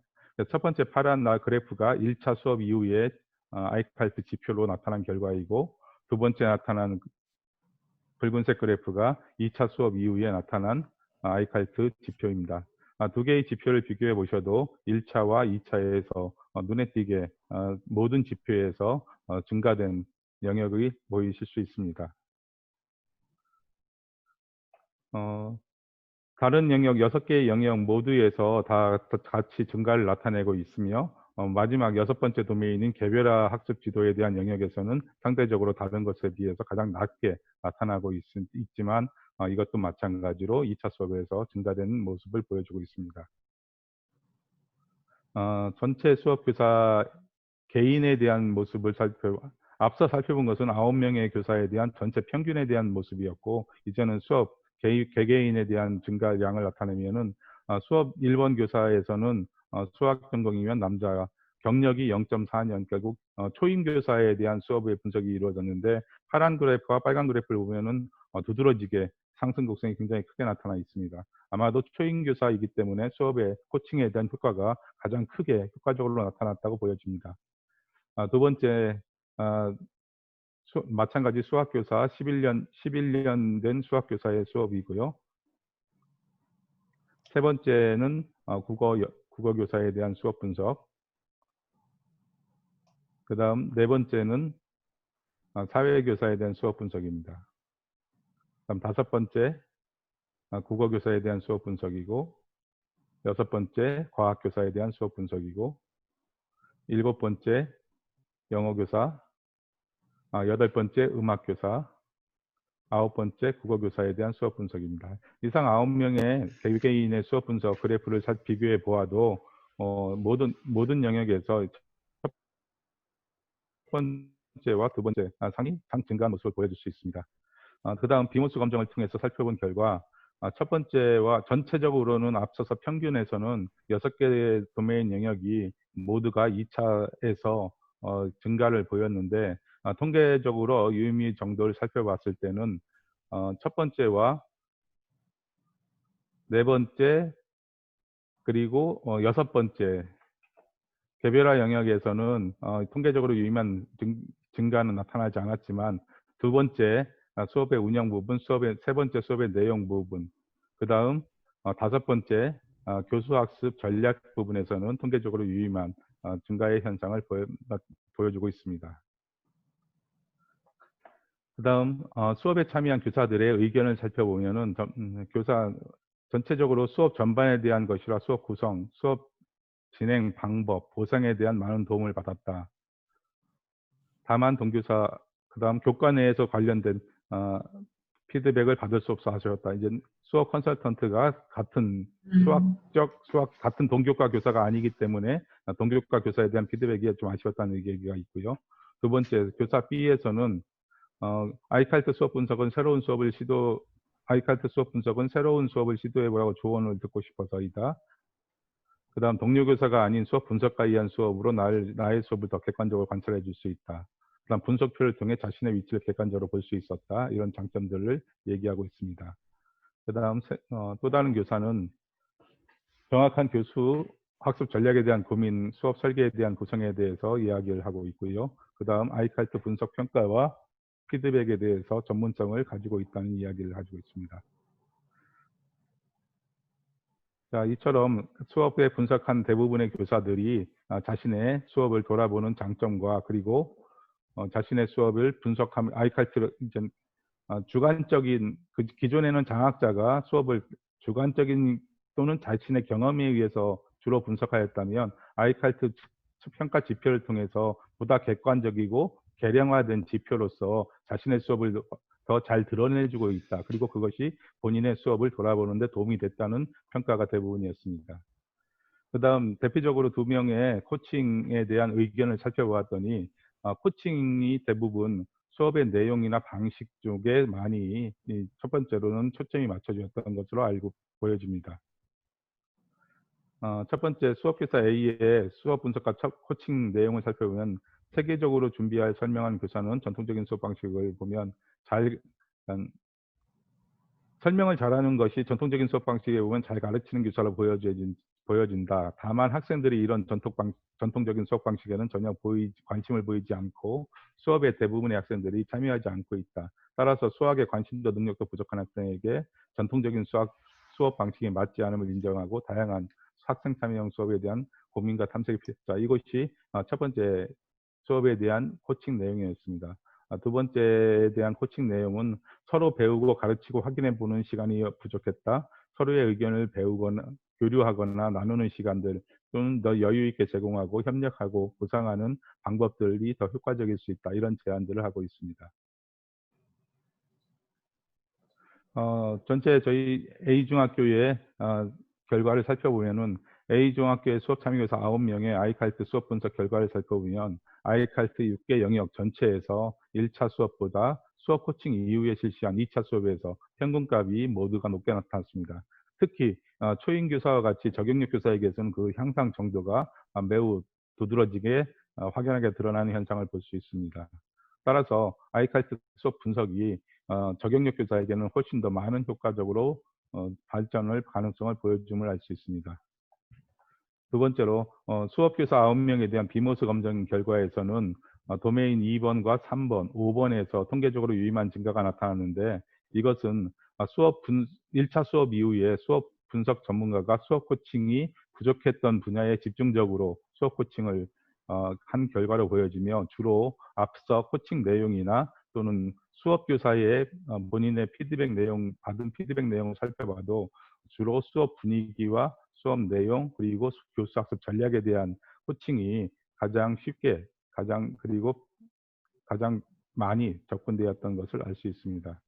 첫 번째 파란 그래프가 1차 수업 이후에 아이칼트 지표로 나타난 결과이고, 두 번째 나타난 붉은색 그래프가 2차 수업 이후에 나타난 아이칼트 지표입니다. 두 개의 지표를 비교해 보셔도 1차와 2차에서 눈에 띄게 모든 지표에서 증가된 영역이 보이실 수 있습니다. 다른 영역 6개의 영역 모두에서 다 같이 증가를 나타내고 있으며, 마지막 6번째 도메인인 개별화 학습 지도에 대한 영역에서는 상대적으로 다른 것에 비해서 가장 낮게 나타나고 있지만 이것도 마찬가지로 2차 수업에서 증가되는 모습을 보여주고 있습니다. 전체 수업교사 개인에 대한 모습을 앞서 살펴본 것은 9명의 교사에 대한 전체 평균에 대한 모습이었고, 이제는 수업 개개인에 대한 증가량을 나타내면은 수업 1번 교사에서는 수학 전공이면 남자, 경력이 0.4년, 결국 초임 교사에 대한 수업의 분석이 이루어졌는데, 파란 그래프와 빨간 그래프를 보면은 두드러지게 상승 곡선이 굉장히 크게 나타나 있습니다. 아마도 초임 교사이기 때문에 수업의 코칭에 대한 효과가 가장 크게 효과적으로 나타났다고 보여집니다. 두 번째, 마찬가지 수학교사 11년 된 수학교사의 수업이고요. 세 번째는 국어교사에 대한 수업 분석. 그 다음 네 번째는 사회교사에 대한 수업 분석입니다. 그다음 다섯 번째 국어교사에 대한 수업 분석이고, 여섯 번째 과학교사에 대한 수업 분석이고, 일곱 번째 영어교사, 여덟 번째 음악교사, 아홉 번째 국어교사에 대한 수업 분석입니다. 이상 9명의 개개인의 수업 분석 그래프를 비교해 보아도 모든 영역에서 번째와 두 번째 상이 증가한 모습을 보여줄 수 있습니다. 그다음 비모스 검정을 통해서 살펴본 결과 첫 번째와 전체적으로는 앞서서 평균에서는 6개의 도메인 영역이 모두가 2차에서 증가를 보였는데 통계적으로 유의미 정도를 살펴봤을 때는 첫 번째와 네 번째 그리고 여섯 번째 개별화 영역에서는 통계적으로 유의미한 증가는 나타나지 않았지만 두 번째 수업의 운영 부분, 세 번째 수업의 내용 부분, 그 다음 다섯 번째 교수학습 전략 부분에서는 통계적으로 유의미한 증가의 현상을 보여주고 있습니다. 그 다음 수업에 참여한 교사들의 의견을 살펴보면은 교사 전체적으로 수업 전반에 대한 것이라 수업 구성, 수업 진행 방법, 보상에 대한 많은 도움을 받았다. 다만 동교사, 그 다음 교과 내에서 관련된 피드백을 받을 수 없어 하셨다. 이제 수업 컨설턴트가 같은 같은 동교과 교사가 아니기 때문에 동교과 교사에 대한 피드백이 좀 아쉬웠다는 얘기가 있고요. 두 번째, 교사 B에서는 아이칼트 수업 분석은 새로운 수업을 시도해보라고 조언을 듣고 싶어서이다. 그 다음 동료 교사가 아닌 수업 분석가에 의한 수업으로 나의 수업을 더 객관적으로 관찰해 줄 수 있다. 그 다음 분석표를 통해 자신의 위치를 객관적으로 볼 수 있었다. 이런 장점들을 얘기하고 있습니다. 그 다음 또 다른 교사는 정확한 교수 학습 전략에 대한 고민, 수업 설계에 대한 구성에 대해서 이야기를 하고 있고요. 그 다음 아이칼트 분석 평가와 피드백에 대해서 전문성을 가지고 있다는 이야기를 가지고 있습니다. 자, 이처럼 수업에 분석한 대부분의 교사들이 자신의 수업을 돌아보는 장점과 그리고 자신의 수업을 분석하면 아이칼트 주관적인 기존에는 장학자가 수업을 주관적인 또는 자신의 경험에 의해서 주로 분석하였다면 아이칼트 평가 지표를 통해서 보다 객관적이고 개량화된 지표로서 자신의 수업을 더 잘 드러내주고 있다. 그리고 그것이 본인의 수업을 돌아보는 데 도움이 됐다는 평가가 대부분이었습니다. 그 다음 대표적으로 두 명의 코칭에 대한 의견을 살펴보았더니 코칭이 대부분 수업의 내용이나 방식 쪽에 많이 첫 번째로는 초점이 맞춰졌던 것으로 보여집니다. 첫 번째 수업교사 A의 수업 분석과 코칭 내용을 살펴보면 체계적으로 준비할 설명한 교사는 전통적인 수업 방식을 보면 설명을 잘하는 것이 전통적인 수업 방식에 보면 잘 가르치는 교사로 보여진다. 다만 학생들이 이런 전통적인 수업 방식에는 전혀 관심을 보이지 않고 수업의 대부분의 학생들이 참여하지 않고 있다. 따라서 수학에 관심도 능력도 부족한 학생에게 전통적인 수업 방식이 맞지 않음을 인정하고 다양한 학생 참여형 수업에 대한 고민과 탐색이 필요하다. 이것이 첫 번째 수업에 대한 코칭 내용이었습니다. 두 번째에 대한 코칭 내용은 서로 배우고 가르치고 확인해 보는 시간이 부족했다. 서로의 의견을 배우거나 교류하거나 나누는 시간들 또는 더 여유 있게 제공하고 협력하고 보상하는 방법들이 더 효과적일 수 있다. 이런 제안들을 하고 있습니다. 전체 저희 A중학교의 결과를 살펴보면은 A중학교의 수업 참여교사 9명의 아이칼트 수업 분석 결과를 살펴보면 아이칼트 6개 영역 전체에서 1차 수업보다 수업 코칭 이후에 실시한 2차 수업에서 평균값이 모두가 높게 나타났습니다. 특히 초임 교사와 같이 적용력 교사에게서는 그 향상 정도가 매우 두드러지게 확연하게 드러나는 현상을 볼 수 있습니다. 따라서 아이칼트 수업 분석이 적용력 교사에게는 훨씬 더 많은 효과적으로 발전을 가능성을 보여줌을 알 수 있습니다. 두 번째로 수업교사 9명에 대한 비모스 검정 결과에서는 도메인 2번과 3번, 5번에서 통계적으로 유의미한 증가가 나타났는데 이것은 1차 수업 이후에 수업 분석 전문가가 수업 코칭이 부족했던 분야에 집중적으로 수업 코칭을 한 결과로 보여지며 주로 앞서 코칭 내용이나 또는 수업 교사의 본인의 받은 피드백 내용을 살펴봐도 주로 수업 분위기와 수업 내용 그리고 교수 학습 전략에 대한 코칭이 가장 쉽게 그리고 가장 많이 접근되었던 것을 알 수 있습니다.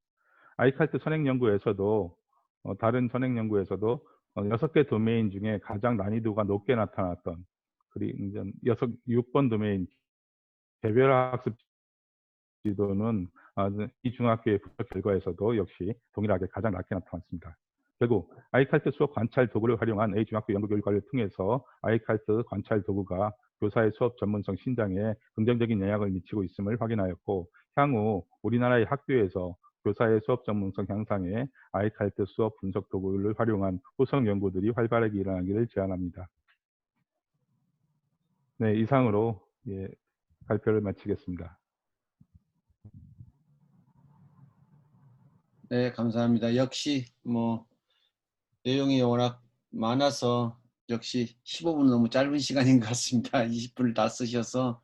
아이칼트 선행 연구에서도 다른 선행 연구에서도 6개 도메인 중에 가장 난이도가 높게 나타났던 그리고 6번 도메인 개별학습 지도는 이 중학교의 분석 결과에서도 역시 동일하게 가장 낮게 나타났습니다. 결국 아이칼트 수업 관찰 도구를 활용한 A중학교 연구 결과를 통해서 아이칼트 관찰 도구가 교사의 수업 전문성 신장에 긍정적인 영향을 미치고 있음을 확인하였고, 향후 우리나라의 학교에서 교사의 수업 전문성 향상에 아이칼트 수업 분석 도구를 활용한 후속 연구들이 활발하게 일어나기를 제안합니다. 네, 이상으로 발표를 마치겠습니다.
네, 감사합니다. 역시 뭐 내용이 워낙 많아서 역시 15분 너무 짧은 시간인 것 같습니다. 20분을 다 쓰셔서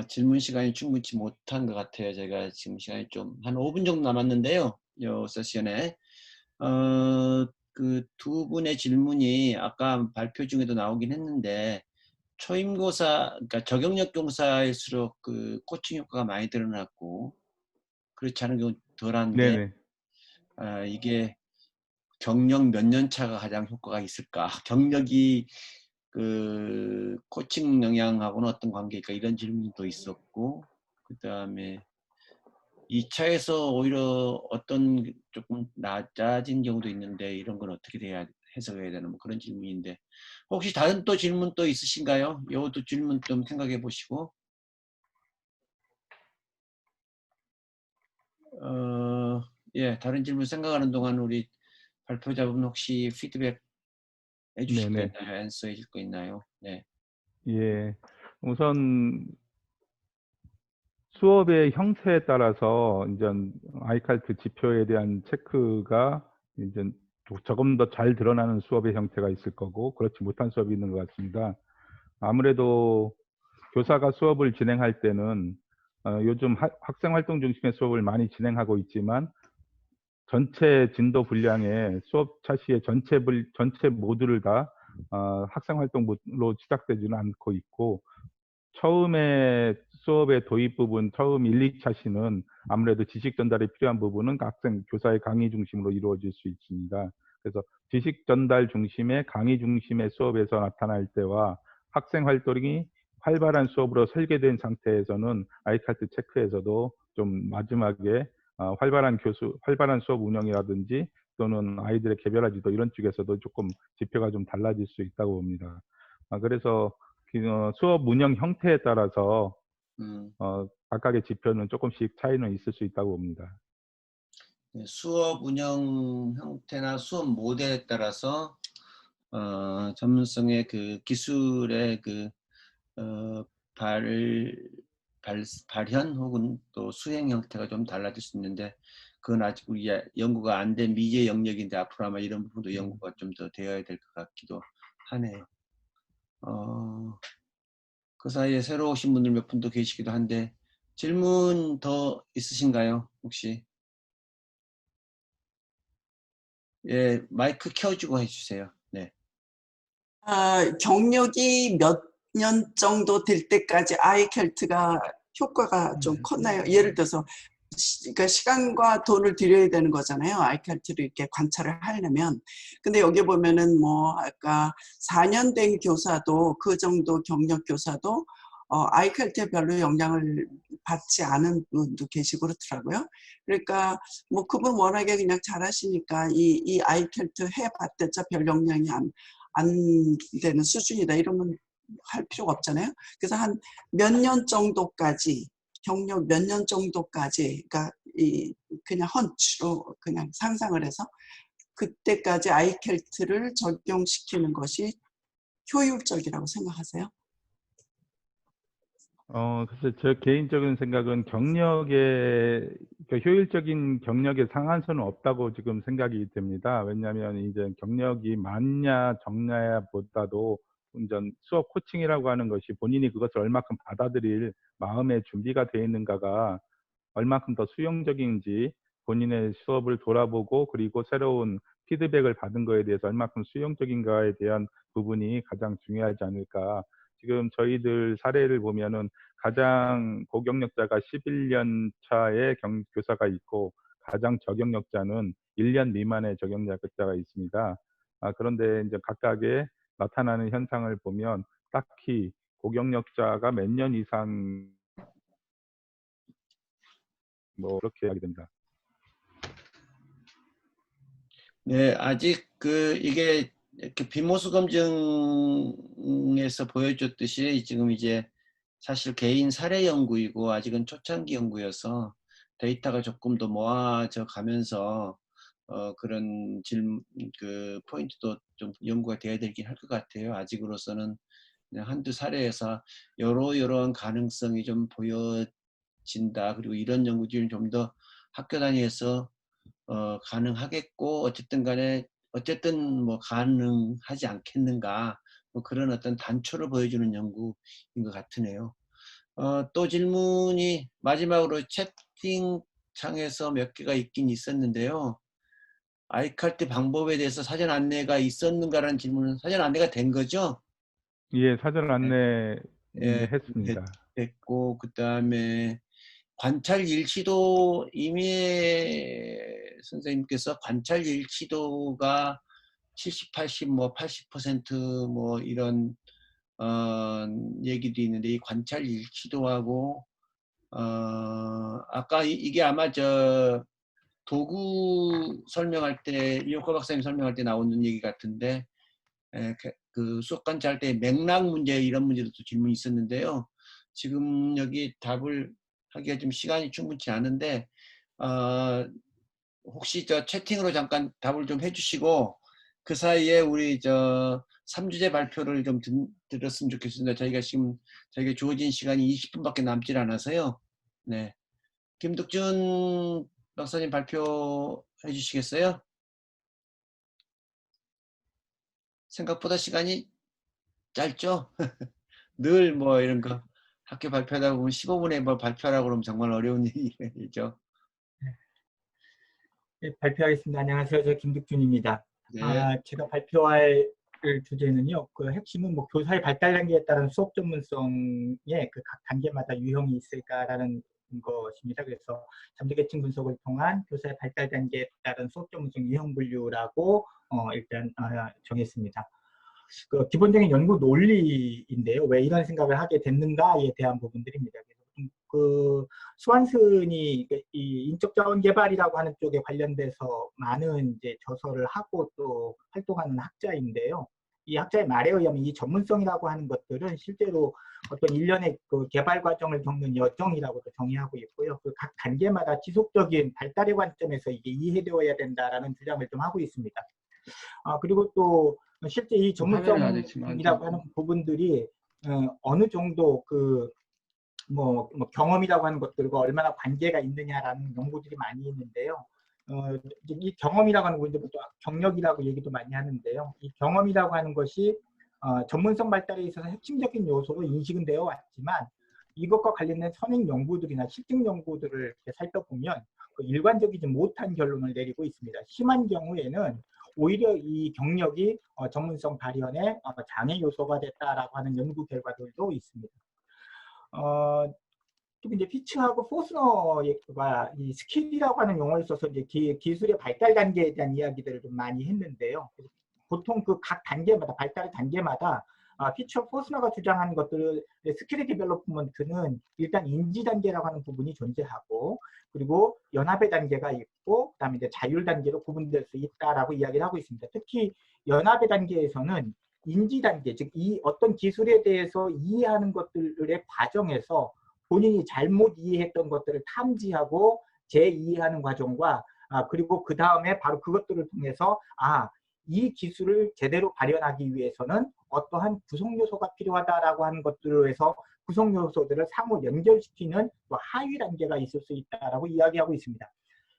질문 시간이 충분치 못한 것 같아요. 제가 지금 시간이 좀 한 5분 정도 남았는데요. 이 세션에 그 두 분의 질문이 아까 발표 중에도 나오긴 했는데, 초임고사, 그러니까 저경력 교사일수록 그 코칭 효과가 많이 드러났고 그렇지 않은 경우 덜한데,
네네.
이게 경력 몇 년 차가 가장 효과가 있을까? 경력이 그 코칭 영향하고는 어떤 관계일까? 이런 질문도 있었고, 그 다음에 2차에서 오히려 어떤 조금 낮아진 경우도 있는데 이런 건 어떻게 돼야 해석해야 되나 뭐 그런 질문인데, 혹시 다른 또 질문 또 있으신가요? 이것도 질문 좀 생각해 보시고. 예, 다른 질문 생각하는 동안 우리 발표자분 혹시 피드백 해주실 거
네네.
있나요? 앤서 해줄 거 있나요? 네.
예. 우선 수업의 형태에 따라서 이제 아이칼트 지표에 대한 체크가 이제 조금 더 잘 드러나는 수업의 형태가 있을 거고, 그렇지 못한 수업이 있는 것 같습니다. 아무래도 교사가 수업을 진행할 때는 요즘 학생 활동 중심의 수업을 많이 진행하고 있지만, 전체 진도 분량의 수업 차시의 전체 모두를 다 학생 활동으로 시작되지는 않고 있고, 처음에 수업의 도입 부분, 처음 1, 2차 시는 아무래도 지식 전달이 필요한 부분은 학생, 교사의 강의 중심으로 이루어질 수 있습니다. 그래서 지식 전달 중심의 강의 중심의 수업에서 나타날 때와 학생 활동이 활발한 수업으로 설계된 상태에서는 아이칼트 체크에서도 좀 마지막에 활발한 수업 운영이라든지 또는 아이들의 개별화 지도 이런 쪽에서도 조금 지표가 좀 달라질 수 있다고 봅니다. 그래서 수업 운영 형태에 따라서 각각의 지표는 조금씩 차이는 있을 수 있다고 봅니다.
네, 수업 운영 형태나 수업 모델에 따라서 전문성의 그 기술의 그 발현 혹은 또 수행 형태가 좀 달라질 수 있는데, 그건 아직 우리 연구가 안 된 미지의 영역인데 앞으로 아마 이런 부분도 연구가 좀 더 되어야 될 것 같기도 하네요. 그 사이에 새로 오신 분들 몇 분도 계시기도 한데, 질문 더 있으신가요, 혹시? 예, 마이크 켜주고 해주세요. 네.
경력이 몇 년 정도 될 때까지 아이켈트가 효과가 좀 컸나요? 예를 들어서 그러니까 시간과 돈을 들여야 되는 거잖아요. 아이칼트를 이렇게 관찰을 하려면. 근데 여기 보면은 뭐 아까 4년 된 교사도 그 정도 경력 교사도 아이칼트에 별로 영향을 받지 않은 분도 계시고 그렇더라고요. 그러니까 뭐 그분 워낙에 그냥 잘하시니까 이 아이칼트 해봤자 별 영향이 안 되는 수준이다 이러면 할 필요가 없잖아요. 그래서 한 몇 년 정도까지 경력 몇 년 정도까지, 그러니까 그냥 헌치로 그냥 상상을 해서 그때까지 아이켈트를 적용시키는 것이 효율적이라고 생각하세요?
글쎄 제 개인적인 생각은 효율적인 경력의 상한선은 없다고 지금 생각이 됩니다. 왜냐하면 이제 경력이 많냐 적냐야 보다도 이제 수업 코칭이라고 하는 것이 본인이 그것을 얼마큼 받아들일 마음의 준비가 되어 있는가가 얼마큼 더 수용적인지, 본인의 수업을 돌아보고 그리고 새로운 피드백을 받은 거에 대해서 얼마큼 수용적인가에 대한 부분이 가장 중요하지 않을까. 지금 저희들 사례를 보면은 가장 고경력자가 11년 차의 교사가 있고, 가장 저경력자는 1년 미만의 저경력자가 있습니다. 그런데 이제 각각의 나타나는 현상을 보면 딱히 고경력자가 몇 년 이상 뭐 그렇게 하게 됩니다.
네, 아직 이게 이렇게 비모수 검증에서 보여줬듯이 지금 이제 사실 개인 사례 연구이고 아직은 초창기 연구여서 데이터가 조금 더 모아져 가면서 그런 포인트도 좀 연구가 돼야 되긴 할 것 같아요. 아직으로서는 그냥 한두 사례에서 여러한 가능성이 좀 보여진다. 그리고 이런 연구들이 좀 더 학교 단위에서 가능하겠고 어쨌든 뭐 가능하지 않겠는가 뭐 그런 어떤 단초를 보여주는 연구인 것 같으네요. 또 질문이 마지막으로 채팅창에서 몇 개가 있긴 있었는데요. 아이칼티 방법에 대해서 사전 안내가 있었는가라는 질문은 사전 안내가 된 거죠?
예, 사전 안내 이제
예,
했습니다.
됐고 그다음에 관찰 일치도 이미애 선생님께서 관찰 일치도가 70, 80, 뭐 80% 이런 얘기도 있는데 이 관찰 일치도하고 아까 이게 아마 저 도구 설명할 때 이효과 박사님 설명할 때 나오는 얘기 같은데 그 수업 관찰 때 맥락 문제 이런 문제도 또 질문이 있었는데요. 지금 여기 답을 하기가 좀 시간이 충분치 않은데 혹시 저 채팅으로 잠깐 답을 좀 해주시고 그 사이에 우리 저 3주제 발표를 좀 들었으면 좋겠습니다. 저희가 주어진 시간이 20분밖에 남질 않아서요. 네, 김득준 박사님 발표해 주시겠어요? 생각보다 시간이 짧죠? 늘 뭐 이런 거 학교 발표하다 보면 15분에 뭐 발표하라고 그러면 정말 어려운 일이죠.
네, 발표하겠습니다. 안녕하세요. 저 김득준입니다.
네.
제가 발표할 주제는요. 그 핵심은 뭐 교사의 발달 단계에 따른 수업 전문성의 그 각 단계마다 유형이 있을까라는 것입니다. 그래서 잠재 계층 분석을 통한 교사의 발달 단계에 따른 수업 전문성 유형 분류라고 일단 정했습니다. 그 기본적인 연구 논리인데요. 왜 이런 생각을 하게 됐는가에 대한 부분들입니다. 그 스완슨이 이 인적 자원 개발이라고 하는 쪽에 관련돼서 많은 이제 저서를 하고 또 활동하는 학자인데요. 이 학자의 말에 의하면 이 전문성이라고 하는 것들은 실제로 어떤 일련의 그 개발 과정을 겪는 여정이라고도 정의하고 있고요. 그 각 단계마다 지속적인 발달의 관점에서 이게 이해되어야 된다라는 주장을 좀 하고 있습니다. 그리고 또 실제 이 전문성이라고 하는 부분들이 어느 정도 뭐 경험이라고 하는 것들과 얼마나 관계가 있느냐라는 연구들이 많이 있는데요. 이 경험이라고 하는 것은 또 경력이라고 얘기도 많이 하는데요. 이 경험이라고 하는 것이 전문성 발달에 있어서 핵심적인 요소로 인식은 되어 왔지만 이것과 관련된 선행 연구들이나 실증 연구들을 살펴보면 일관적이지 못한 결론을 내리고 있습니다. 심한 경우에는 오히려 이 경력이 전문성 발현의 장애 요소가 됐다라고 하는 연구 결과들도 있습니다. 또 이제 피츠하고 포스너가 이 스킬이라고 하는 용어를 써서 이제 기술의 발달 단계에 대한 이야기들을 좀 많이 했는데요. 보통 그 각 단계마다 발달 단계마다 피츠와 포스너가 주장하는 것들의 스킬의 디벨롭먼트는 일단 인지 단계라고 하는 부분이 존재하고 그리고 연합의 단계가 있고 그다음에 이제 자율 단계로 구분될 수 있다라고 이야기를 하고 있습니다. 특히 연합의 단계에서는 인지 단계, 즉 이 어떤 기술에 대해서 이해하는 것들의 과정에서 본인이 잘못 이해했던 것들을 탐지하고 재이해하는 과정과 그리고 그 다음에 바로 그것들을 통해서 이 기술을 제대로 발현하기 위해서는 어떠한 구성 요소가 필요하다라고 하는 것들로 해서 구성 요소들을 상호 연결시키는 또 하위 단계가 있을 수 있다라고 이야기하고 있습니다.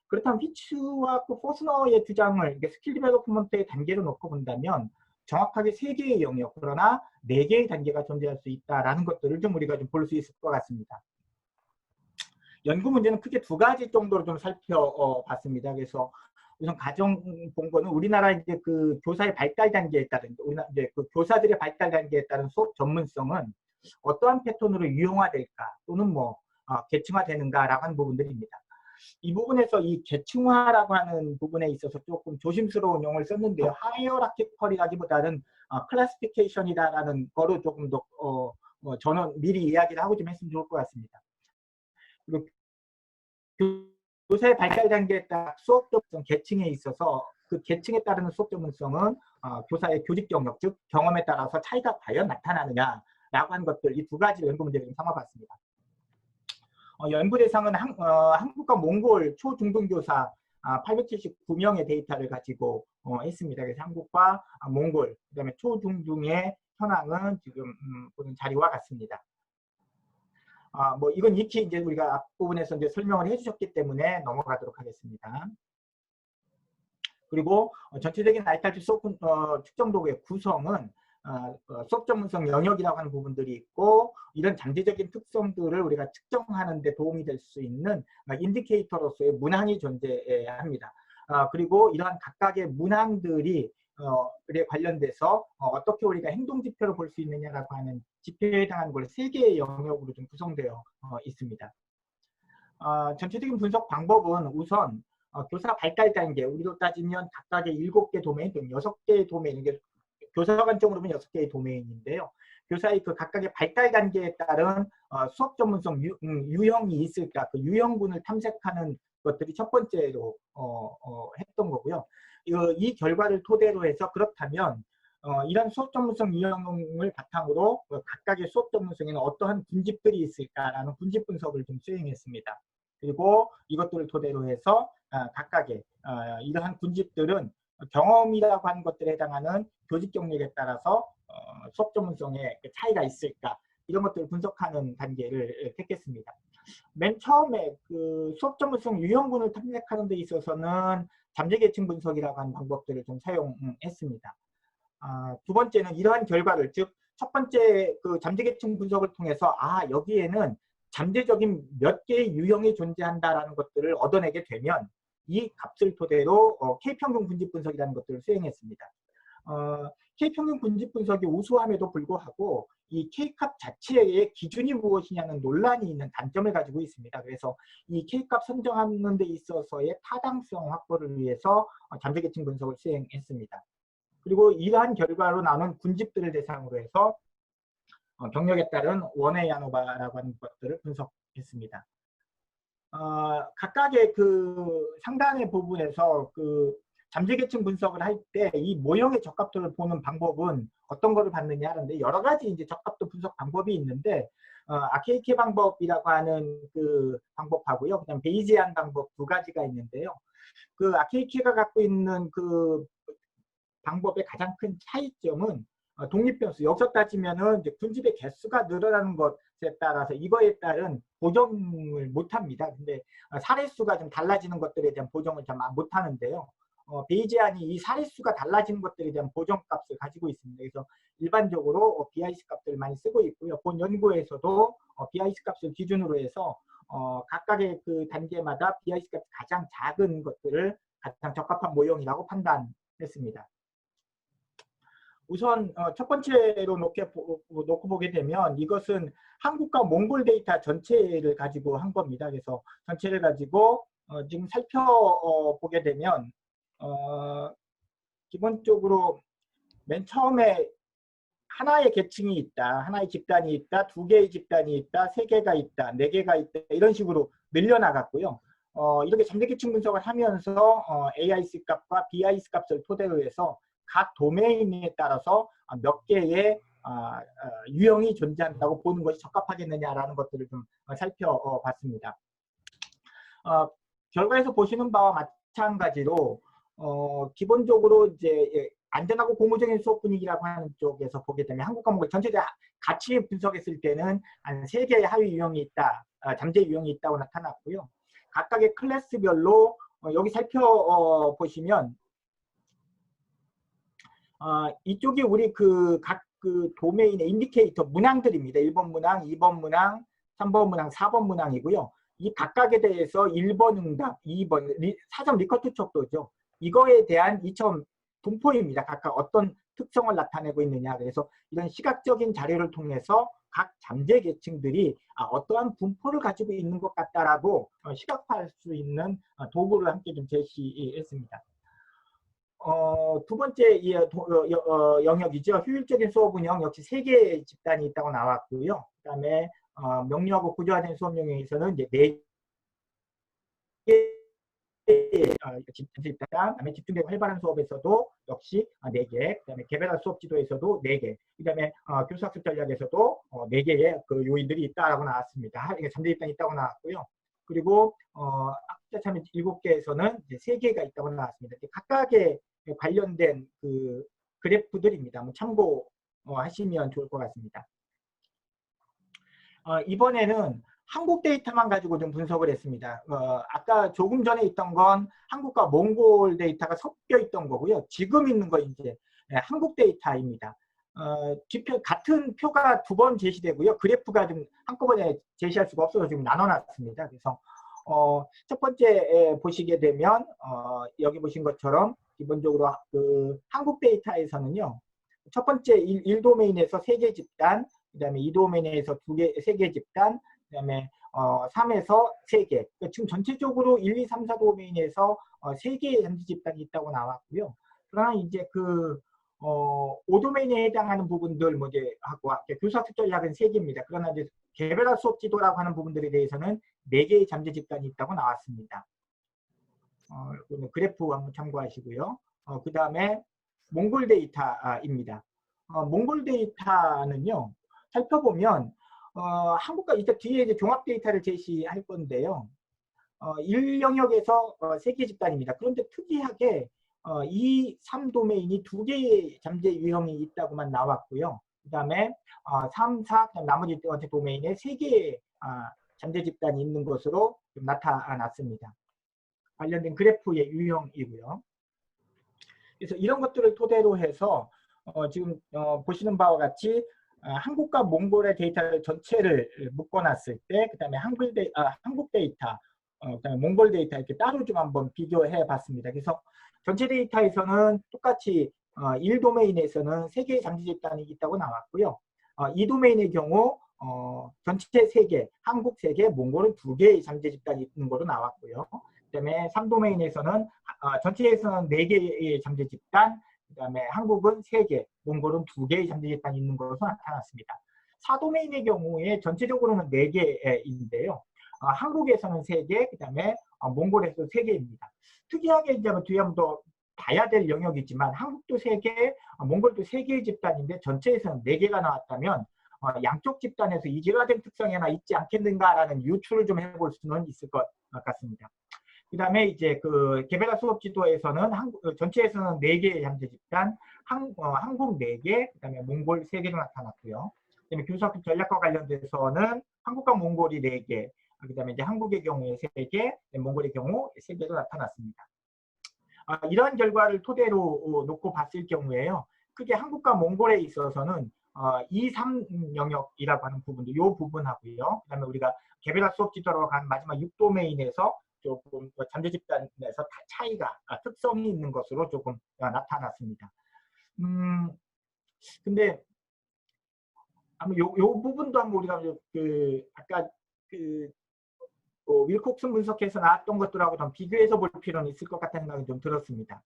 그렇다면 피츠와 포스너의 주장을 스킬 디벨롭먼트의 단계로 놓고 본다면 정확하게 3개의 영역, 그러나 4개의 단계가 존재할 수 있다라는 것들을 좀 우리가 좀 볼 수 있을 것 같습니다. 연구 문제는 크게 2가지 정도로 좀 살펴봤습니다. 그래서 우선 가정 본 거는 우리나라 이제 그 교사의 발달 단계에 따른 우리나라 이제 그 교사들의 발달 단계에 따른 수업 전문성은 어떠한 패턴으로 유형화될까 또는 뭐 계층화되는가라고 하는 부분들입니다. 이 부분에서 이 계층화라고 하는 부분에 있어서 조금 조심스러운 용어를 썼는데요. 하이어라키컬이라기보다는 클래시피케이션이다라는 거로 조금 더 저는 미리 이야기를 하고 좀 했으면 좋을 것 같습니다. 그리고 교사의 발달 단계에 따라 수업 전문성 계층에 있어서 그 계층에 따르는 수업 전문성은 교사의 교직 경력, 즉 경험에 따라서 차이가 과연 나타나느냐라고 하는 것들, 이 두 가지 연구 문제를 좀 삼아봤습니다. 연구 대상은 한국과 몽골 초중등교사 879명의 데이터를 가지고 했습니다. 그래서 한국과 몽골, 그다음에 초중등의 현황은 지금 보는 자료와 같습니다. 뭐 이건 익히 이제 우리가 앞부분에서 이제 설명을 해주셨기 때문에 넘어가도록 하겠습니다. 그리고 전체적인 알타입 수업 측정 도구의 구성은 수업 전문성 영역이라고 하는 부분들이 있고, 이런 잠재적인 특성들을 우리가 측정하는 데 도움이 될 수 있는 인디케이터로서의 문항이 존재합니다. 그리고 이러한 각각의 문항들이 관련돼서 어떻게 우리가 행동지표를 볼 수 있느냐라고 하는 지표에 해당하는 걸 3개의 영역으로 좀 구성되어 있습니다. 전체적인 분석 방법은 우선 교사 발달 단계, 우리로 따지면 각각의 7개 도메인 또는 6개의 도메인, 이게 교사 관점으로 보면 6개의 도메인인데요. 교사의 그 각각의 발달 단계에 따른 수업 전문성 유형이 있을까, 그 유형군을 탐색하는 것들이 첫 번째로 했던 거고요. 이 결과를 토대로 해서 그렇다면 이런 수업 전문성 유형을 바탕으로 각각의 수업 전문성에는 어떠한 군집들이 있을까라는 군집 분석을 좀 수행했습니다. 그리고 이것들을 토대로 해서 각각의 이러한 군집들은 경험이라고 하는 것들에 해당하는 교직 경력에 따라서 수업 전문성에 차이가 있을까, 이런 것들을 분석하는 단계를 택했습니다. 맨 처음에 그 수업 전문성 유형군을 탐색하는 데 있어서는 잠재계층 분석이라고 하는 방법들을 좀 사용했습니다. 두 번째는 이러한 결과를, 즉 첫 번째 그 잠재계층 분석을 통해서 여기에는 잠재적인 몇 개의 유형이 존재한다라는 것들을 얻어내게 되면 이 값을 토대로 K평균 군집 분석이라는 것들을 수행했습니다. K평균 군집 분석이 우수함에도 불구하고 이 K값 자체의 기준이 무엇이냐는 논란이 있는 단점을 가지고 있습니다. 그래서 이 K값 선정하는 데 있어서의 타당성 확보를 위해서 잠재계층 분석을 수행했습니다. 그리고 이러한 결과로 나눈 군집들을 대상으로 해서 경력에 따른 원웨이 아노바라고 하는 것들을 분석했습니다. 각각의 그 상단의 부분에서 그 잠재계층 분석을 할 때 이 모형의 적합도를 보는 방법은 어떤 거를 받느냐 하는데, 여러 가지 이제 적합도 분석 방법이 있는데 아케이케 방법이라고 하는 그 방법하고요, 그다음 베이지안 방법 두 가지가 있는데요. 그 아케이케가 갖고 있는 그 방법의 가장 큰 차이점은 독립변수, 여기서 따지면은 이제 군집의 개수가 늘어나는 것에 따라서 이거에 따른 보정을 못합니다. 근데 사례수가 좀 달라지는 것들에 대한 보정을 좀 못하는데요. 베이지안이 이 사례수가 달라지는 것들에 대한 보정값을 가지고 있습니다. 그래서 일반적으로 BIC 값들을 많이 쓰고 있고요. 본 연구에서도 BIC 값을 기준으로 해서 각각의 그 단계마다 BIC 값이 가장 작은 것들을 가장 적합한 모형이라고 판단했습니다. 우선 첫 번째로 놓고 보게 되면 이것은 한국과 몽골 데이터 전체를 가지고 한 겁니다. 그래서 전체를 가지고 지금 살펴보게 되면 기본적으로 맨 처음에 하나의 계층이 있다, 하나의 집단이 있다, 2개의 집단이 있다, 3개가 있다, 4개가 있다, 이런 식으로 늘려나갔고요. 이렇게 잠재계층 분석을 하면서 AIC 값과 BIC 값을 토대로 해서 각 도메인에 따라서 몇 개의 유형이 존재한다고 보는 것이 적합하겠느냐라는 것들을 좀 살펴봤습니다. 결과에서 보시는 바와 마찬가지로 기본적으로 이제 안전하고 고무적인 수업 분위기라고 하는 쪽에서 보게 되면 한국과 몽골 전체적으로 같이 분석했을 때는 한 3개의 하위 유형이 있다, 잠재 유형이 있다고 나타났고요. 각각의 클래스별로 여기 살펴보시면 이쪽이 우리 각 그 도메인의 인디케이터 문항들입니다. 1번 문항, 2번 문항, 3번 문항, 4번 문항이고요. 이 각각에 대해서 1번 응답, 2번 사전 리커트 척도죠. 이거에 대한 2점 분포입니다. 각각 어떤 특성을 나타내고 있느냐. 그래서 이런 시각적인 자료를 통해서 각 잠재 계층들이 어떠한 분포를 가지고 있는 것 같다라고 시각화할 수 있는 도구를 함께 좀 제시했습니다. 두 번째 영역이죠. 효율적인 수업 운영 역시 3개의 집단이 있다고 나왔고요. 그다음에 명료하고 구조화된 수업 영역에서는 이제 4개 집단, 그다음에 집중되고 활발한 수업에서도 역시 4개, 그다음에 개별화 수업 지도에서도 4개, 그다음에 교수학습 전략에서도 4개의 그 요인들이 있다라고 나왔습니다. 이게 잠재 집단이 있다고 나왔고요. 그리고 학습자 참여 7개에서는 이제 3개가 있다고 나왔습니다. 각각의 관련된 그 그래프들입니다. 한번 참고하시면 좋을 것 같습니다. 이번에는 한국 데이터만 가지고 좀 분석을 했습니다. 아까 조금 전에 있던 건 한국과 몽골 데이터가 섞여 있던 거고요. 지금 있는 거 이제 한국 데이터입니다. 같은 표가 2번 제시되고요. 그래프가 좀 한꺼번에 제시할 수가 없어서 지금 나눠놨습니다. 그래서 첫 번째 보시게 되면 여기 보신 것처럼 기본적으로 그 한국 데이터에서는요. 첫 번째 1도메인에서 3개 집단, 그 다음에 2도메인에서 3개 집단, 그 다음에 3에서 3개. 그러니까 지금 전체적으로 1, 2, 3, 4도메인에서 3개의 잠재 집단이 있다고 나왔고요. 그러나 이제 그 5도메인에 해당하는 부분들 뭐 이제 하고 교수학습 전략은 3개입니다. 그러나 이제 개별화 수업 지도라고 하는 부분들에 대해서는 4개의 잠재 집단이 있다고 나왔습니다. 그래프 한번 참고하시고요. 그 다음에 몽골 데이터입니다. 몽골 데이터는요, 살펴보면 한국과 이제 뒤에 이제 종합 데이터를 제시할 건데요. 1영역에서 3개 집단입니다. 그런데 특이하게 2, 3도메인이 2개의 잠재 유형이 있다고만 나왔고요. 그 다음에 3, 4, 나머지 도메인에 3개의 잠재 집단이 있는 것으로 좀 나타났습니다. 관련된 그래프의 유형이고요. 그래서 이런 것들을 토대로 해서 지금 보시는 바와 같이 한국과 몽골의 데이터를 전체를 묶어놨을 때, 그 다음에 한국 데이터, 그다음에 몽골 데이터 이렇게 따로 좀 한번 비교해 봤습니다. 그래서 전체 데이터에서는 똑같이 1도메인에서는 3개의 잠재 집단이 있다고 나왔고요. 2도메인의 경우 전체 3개, 한국 3개, 몽골은 2개의 잠재 집단이 있는 걸로 나왔고요. 그다음에 3도메인에서는 전체에서는 4개의 잠재 집단, 그다음에 한국은 3개, 몽골은 2개의 잠재 집단이 있는 것으로 나타났습니다. 4도메인의 경우에 전체적으로는 4개인데요. 한국에서는 3개, 그다음에 몽골에서 3개입니다. 특이하게 이제 뒤에 한번 더 봐야 될 영역이지만 한국도 3개, 몽골도 3개의 집단인데 전체에서는 4개가 나왔다면 양쪽 집단에서 이질화된 특성이 하나 있지 않겠는가라는 유추를 좀 해볼 수는 있을 것 같습니다. 그 다음에 이제 그 개별화 수업 지도에서는 전체에서는 4개의 잠재 집단, 한국 4개, 그 다음에 몽골 3개로 나타났고요. 그 다음에 교수학습 전략과 관련돼서는 한국과 몽골이 4개, 그 다음에 이제 한국의 경우에 3개, 몽골의 경우 3개로 나타났습니다. 이러한 결과를 토대로 놓고 봤을 경우에요. 크게 한국과 몽골에 있어서는 2, 3 영역이라고 하는 부분도 이 부분하고요. 그 다음에 우리가 개별화 수업 지도라고 하는 마지막 6도메인에서 조금 잠재 집단에서 차이가 특성이 있는 것으로 조금 나타났습니다. 근데 아마 요 부분도 한번 우리가 아까 윌콕슨 분석해서 나왔던 것들하고 좀 비교해서 볼 필요는 있을 것 같다는 생각이 좀 들었습니다.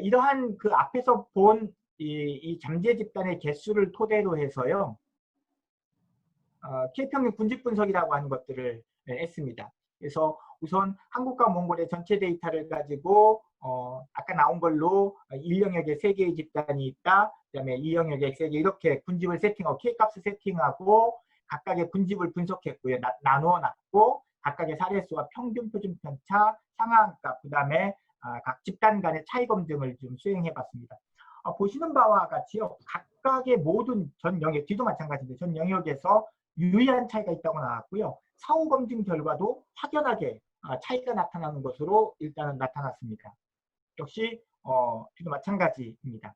이러한 그 앞에서 본 이 잠재 집단의 개수를 토대로 해서요, K평균 군집 분석이라고 하는 것들을 했습니다. 그래서 우선 한국과 몽골의 전체 데이터를 가지고 아까 나온 걸로 1영역에 3개의 집단이 있다, 그 다음에 2영역에 3개 이렇게 군집을 세팅하고 K값을 세팅하고 각각의 군집을 분석했고요. 나누어 놨고 각각의 사례수와 평균 표준 편차, 상한값, 그 다음에 각 집단 간의 차이 검증을 좀 수행해 봤습니다. 보시는 바와 같이요. 각각의 모든 전 영역, 뒤도 마찬가지인데 전 영역에서 유의한 차이가 있다고 나왔고요. 사후 검증 결과도 확연하게 차이가 나타나는 것으로 일단은 나타났습니다. 역시 뒤도 마찬가지입니다.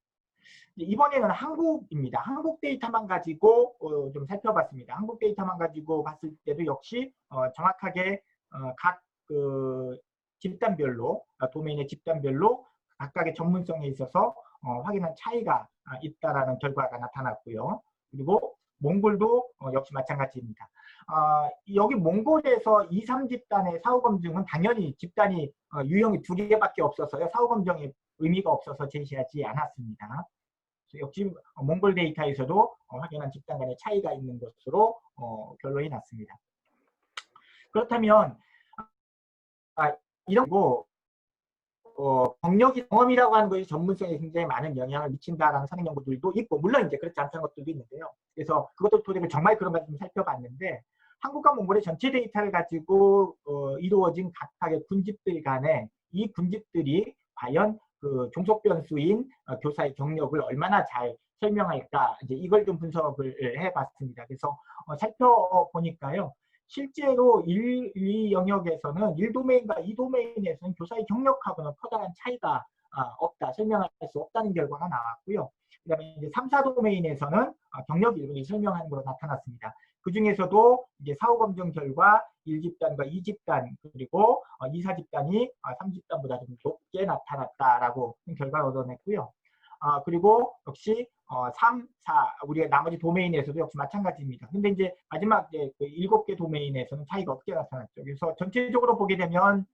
이번에는 한국입니다. 한국 데이터만 가지고 좀 살펴봤습니다. 한국 데이터만 가지고 봤을 때도 역시 정확하게 각 그 집단별로, 도메인의 집단별로 각각의 전문성에 있어서 확인한 차이가 있다라는 결과가 나타났고요. 그리고 몽골도 역시 마찬가지입니다. 여기 몽골에서 2, 3집단의 사후검증은 당연히 집단이 유형이 2개밖에 없어서요. 사후검증이 의미가 없어서 제시하지 않았습니다. 역시 몽골 데이터에서도 확연한 집단 간의 차이가 있는 것으로 결론이 났습니다. 그렇다면 이런 거 경험이라고 하는 것이 전문성에 굉장히 많은 영향을 미친다라는 선행 연구들도 있고, 물론 이제 그렇지 않다는 것들도 있는데요. 그래서 그것도 토대로 정말 그런가 좀 살펴봤는데, 한국과 몽골의 전체 데이터를 가지고 이루어진 각각의 군집들 간에 이 군집들이 과연 그 종속 변수인 교사의 경력을 얼마나 잘 설명할까, 이제 이걸 좀 분석을 해봤습니다. 그래서 살펴보니까요. 실제로 1, 2 영역에서는 1도메인과 2도메인에서는 교사의 경력하고는 커다란 차이가 없다, 설명할 수 없다는 결과가 나왔고요. 그 다음에 이제 3, 4도메인에서는 경력 일분이 설명하는 것으로 나타났습니다. 그 중에서도 이제 사후 검증 결과 1집단과 2집단, 그리고 2, 4집단이 3집단보다 좀 높게 나타났다라고 결과를 얻어냈고요. 그리고 역시 3, 4 우리가 나머지 도메인에서도 역시 마찬가지입니다. 근데 이제 마지막 그 7개 도메인에서는 차이가 없게 나타났죠. 그래서 전체적으로 보게 되면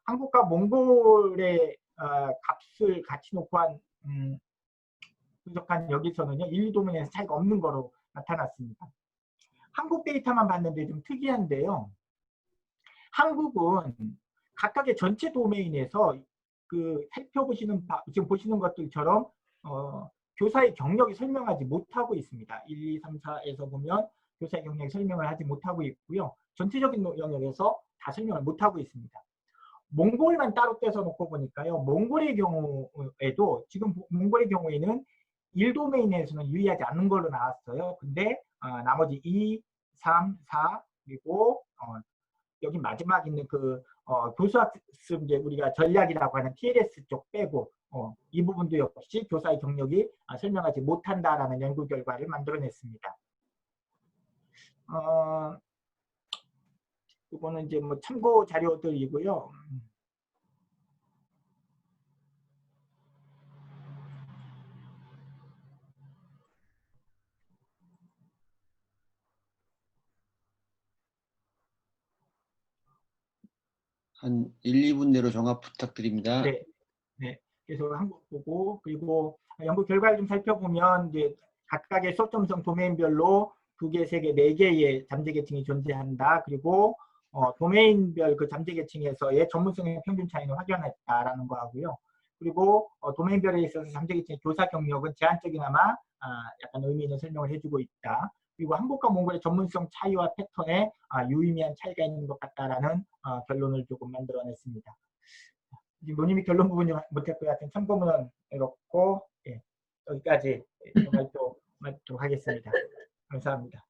한국과 몽골의 값을 같이 놓고 한 분석한 여기서는요, 1, 2도메인에서 차이가 없는 거로 나타났습니다. 한국 데이터만 봤는데 좀 특이한데요. 한국은 각각의 전체 도메인에서 그 살펴보시는 지금 보시는 것들처럼 교사의 경력이 설명하지 못하고 있습니다. 1, 2, 3, 4에서 보면 교사의 경력이 설명을 하지 못하고 있고요. 전체적인 영역에서 다 설명을 못하고 있습니다. 몽골만 따로 떼서 놓고 보니까요. 몽골의 경우에도 지금 몽골의 경우에는 1도메인에서는 유의하지 않는 걸로 나왔어요. 근데 나머지 2, 3, 4 그리고 여기 마지막 있는 그 교수학습 이제 우리가 전략이라고 하는 TLS 쪽 빼고 이 부분도 역시 교사의 경력이 설명하지 못한다라는 연구 결과를 만들어냈습니다. 이거는 이제 뭐 참고 자료들이고요.
한 1, 2분 내로 종합 부탁드립니다.
네, 네. 그래서 한국 보고, 그리고 연구 결과를 좀 살펴보면 이제 각각의 소점성 도메인별로 2개, 3개, 4개의 잠재 계층이 존재한다. 그리고 도메인별 그 잠재 계층에서의 전문성의 평균 차이는 확연했다라는 거 하고요. 그리고 도메인별에 있어서 잠재 계층의 교사 경력은 제한적이나마 약간 의미 있는 설명을 해주고 있다. 그리고 한국과 몽골의 전문성 차이와 패턴에 유의미한 차이가 있는 것 같다라는 결론을 조금 만들어냈습니다. 지금 논의및 결론 부분이 못했고요. 하여튼 참고문은 이렇고 예, 여기까지 발표하도록 하겠습니다. 감사합니다.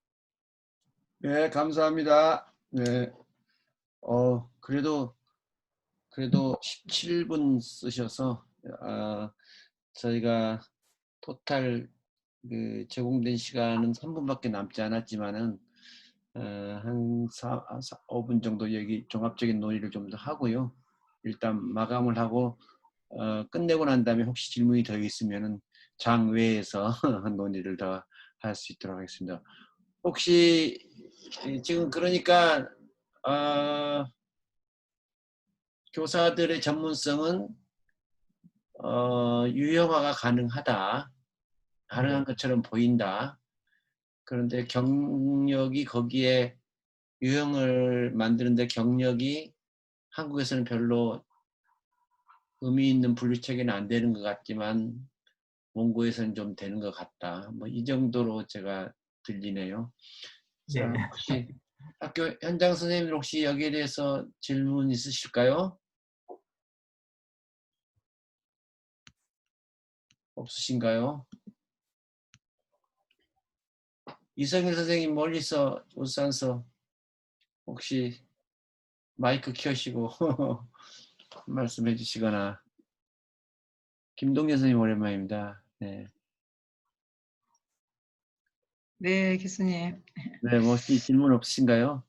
네, 감사합니다. 네, 그래도 17분 쓰셔서 저희가 토탈 그 제공된 시간은 3분밖에 남지 않았지만은 한 5분 정도 여기 종합적인 논의를 좀 더 하고요. 일단 마감을 하고 끝내고 난 다음에 혹시 질문이 더 있으면은 장외에서 논의를 더 할 수 있도록 하겠습니다. 혹시 지금 그러니까 교사들의 전문성은 유형화가 가능한 것처럼 보인다. 그런데 경력이 거기에 유형을 만드는데 경력이 한국에서는 별로 의미 있는 분류체계는 안 되는 것 같지만 몽고에서는 좀 되는 것 같다. 뭐 이 정도로 제가 들리네요.
네.
자, 혹시 학교 현장 선생님들 혹시 여기에 대해서 질문 있으실까요? 없으신가요? 이성일 선생님 멀리서 울산서 혹시 마이크 켜시고 말씀해 주시거나. 김동현 선생님 오랜만입니다. 네.
네, 교수님.
네, 뭐 혹시 질문 없으신가요?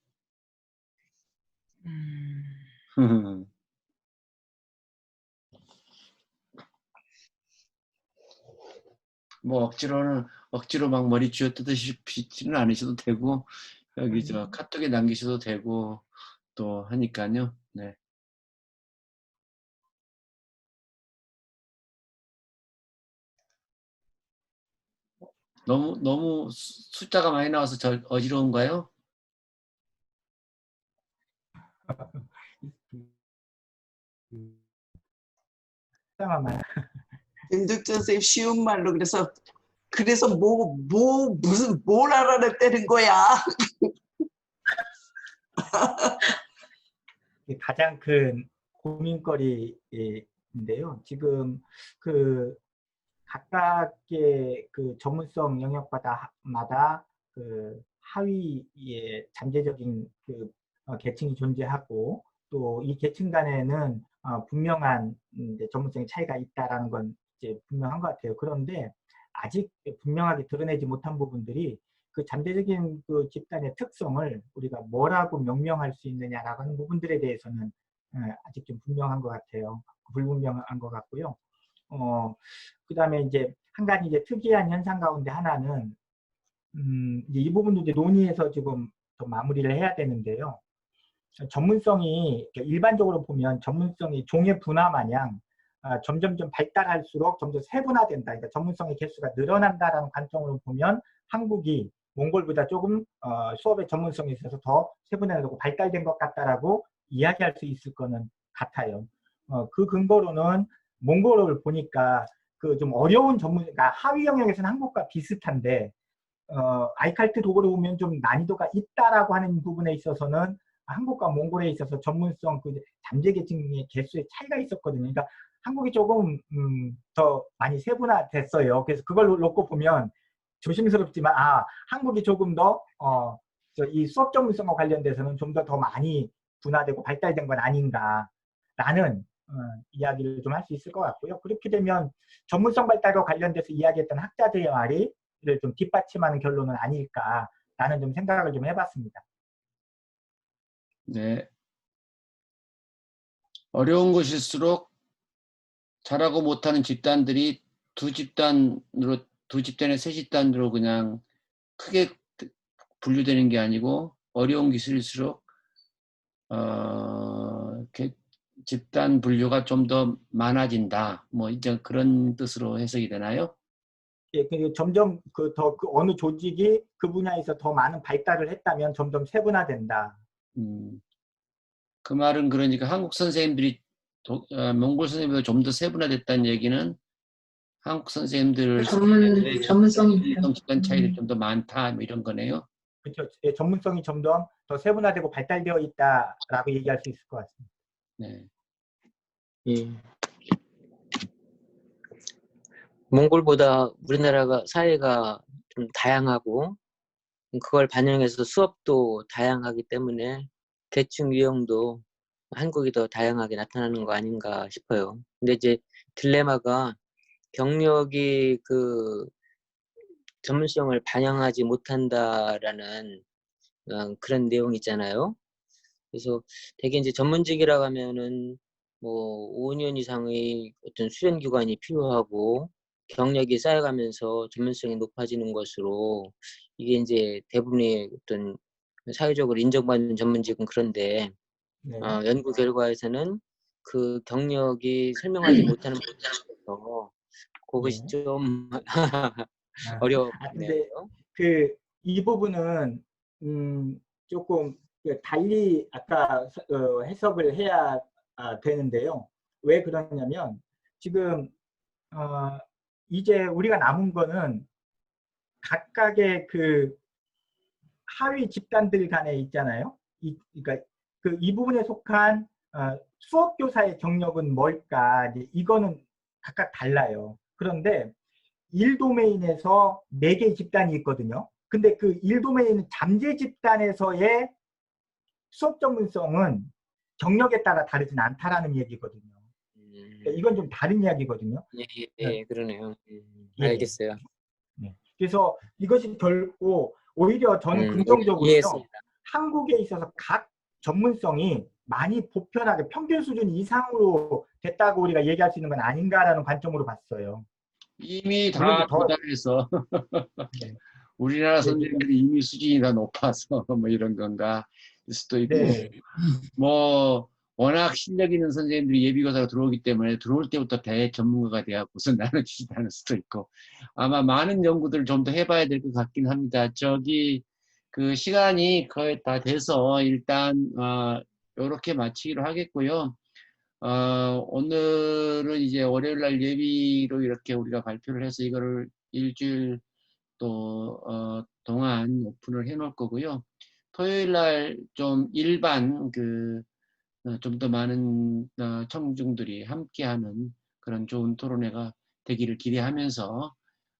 뭐 억지로 막 머리 쥐어 뜯으시지는 않으셔도 되고 여기 저 카톡에 남기셔도 되고 또 하니까요. 네. 너무 숫자가 많이 나와서 어지러운가요?
잠깐만.
김득전 선생님 쉬운 말로 그래서 무슨 뭘 알아냈다는 거야.
가장 큰 고민거리인데요. 지금 그 각각의 그 전문성 영역마다 그 하위의 잠재적인 그 계층이 존재하고 또 이 계층 간에는 분명한 이제 전문성의 차이가 있다라는 건 이제 분명한 것 같아요. 그런데 아직 분명하게 드러내지 못한 부분들이 그 잠재적인 그 집단의 특성을 우리가 뭐라고 명명할 수 있느냐라고 하는 부분들에 대해서는 아직 좀 분명한 것 같아요. 불분명한 것 같고요. 그 다음에 이제 한 가지 이제 특이한 현상 가운데 하나는 이제 이 부분도 이제 논의해서 지금 더 마무리를 해야 되는데요. 전문성이 일반적으로 보면 전문성이 종의 분화 마냥 점점점 발달할수록 점점 세분화된다. 그러니까 전문성의 개수가 늘어난다라는 관점으로 보면 한국이 몽골보다 조금 수업의 전문성에 있어서 더 세분화되고 발달된 것 같다라고 이야기할 수 있을 거는 같아요. 그 근거로는 몽골을 보니까 그 좀 어려운 그러니까 하위 영역에서는 한국과 비슷한데 아이칼트 도구를 보면 좀 난이도가 있다라고 하는 부분에 있어서는 한국과 몽골에 있어서 전문성 그 잠재 계층의 개수의 차이가 있었거든요. 그러니까 한국이 조금 더 많이 세분화됐어요. 그래서 그걸 놓고 보면 조심스럽지만 한국이 조금 더 이 수업 전문성과 관련돼서는 좀 더 많이 분화되고 발달된 건 아닌가라는 이야기를 좀 할 수 있을 것 같고요. 그렇게 되면 전문성 발달과 관련돼서 이야기했던 학자들의 말을 좀 뒷받침하는 결론은 아닐까라는 좀 생각을 좀 해봤습니다.
네. 어려운 것일수록 잘하고 못하는 집단들이 두 집단에 세 집단으로 그냥 크게 분류되는 게 아니고 어려운 기술일수록 집단 분류가 좀 더 많아진다. 뭐 이제 그런 뜻으로 해석이 되나요?
예, 점점 어느 조직이 그 분야에서 더 많은 발달을 했다면 점점 세분화된다.
그 말은 그러니까 한국 선생님들이 몽골 선생님보다 좀 더 세분화됐다는 얘기는 한국 선생님들
전문성이
집단 차이도 좀 더 많다 뭐 이런 거네요.
그렇죠. 예, 전문성이 점점 더 세분화되고 발달되어 있다라고 얘기할 수 있을 것 같습니다.
네.
예. 몽골보다 우리나라가 사회가 좀 다양하고 그걸 반영해서 수업도 다양하기 때문에 계층 유형도 한국이 더 다양하게 나타나는 거 아닌가 싶어요. 근데 이제 딜레마가 경력이 그 전문성을 반영하지 못한다라는 그런 내용이 있잖아요. 그래서 되게 이제 전문직이라고 하면은 뭐 5년 이상의 어떤 수련 기간이 필요하고 경력이 쌓여가면서 전문성이 높아지는 것으로 이게 이제 대부분의 어떤 사회적으로 인정받는 전문직은 그런데
네.
연구 결과에서는 그 경력이 설명하지 못하는 부분에서 그것이 좀 어렵네요.
근데 이 부분은 조금 달리 아까 해석을 해야 되는데요. 왜 그러냐면 지금 이제 우리가 남은 거는 각각의 그 하위 집단들 간에 있잖아요. 그러니까 이 부분에 속한 수업 교사의 경력은 뭘까? 이거는 각각 달라요. 그런데 1도메인에서 4개의 집단이 있거든요. 근데 그 1도메인 잠재 집단에서의 수업 전문성은 경력에 따라 다르진 않다라는 얘기거든요. 그러니까 이건 좀 다른 이야기거든요.
예, 그러네요.
예.
알겠어요.
네. 그래서 이것이 결국 오히려 저는
예,
긍정적으로요.
이해했습니다.
한국에 있어서 각 전문성이 많이 보편하게 평균 수준 이상으로 됐다고 우리가 얘기할 수 있는 건 아닌가라는 관점으로 봤어요.
이미 다 도달해서
네.
우리나라 선생님들이 이미 수준이 다 높아서 뭐 이런 건가 일 수도 있고
네.
뭐 워낙 실력 있는 선생님들이 예비교사로 들어오기 때문에 들어올 때부터 대전문가가 돼갖고서 나눠주지도 않을 수도 있고 아마 많은 연구들을 좀 더 해봐야 될 것 같긴 합니다. 그 시간이 거의 다 돼서 일단 이렇게 마치기로 하겠고요. 오늘은 이제 월요일 날 예비로 이렇게 우리가 발표를 해서 이거를 일주일 또 동안 오픈을 해 놓을 거고요. 토요일 날 좀 일반 좀 더 많은 청중들이 함께하는 그런 좋은 토론회가 되기를 기대하면서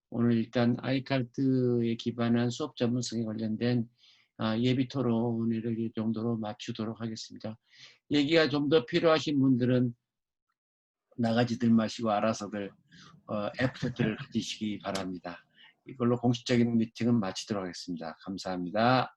오늘 일단 아이칼트에 기반한 수업 전문성에 관련된 예비 토론회를 이 정도로 마치도록 하겠습니다. 얘기가 좀 더 필요하신 분들은 나가지들 마시고 알아서들 애프터를 가지시기 바랍니다. 이걸로 공식적인 미팅은 마치도록 하겠습니다. 감사합니다.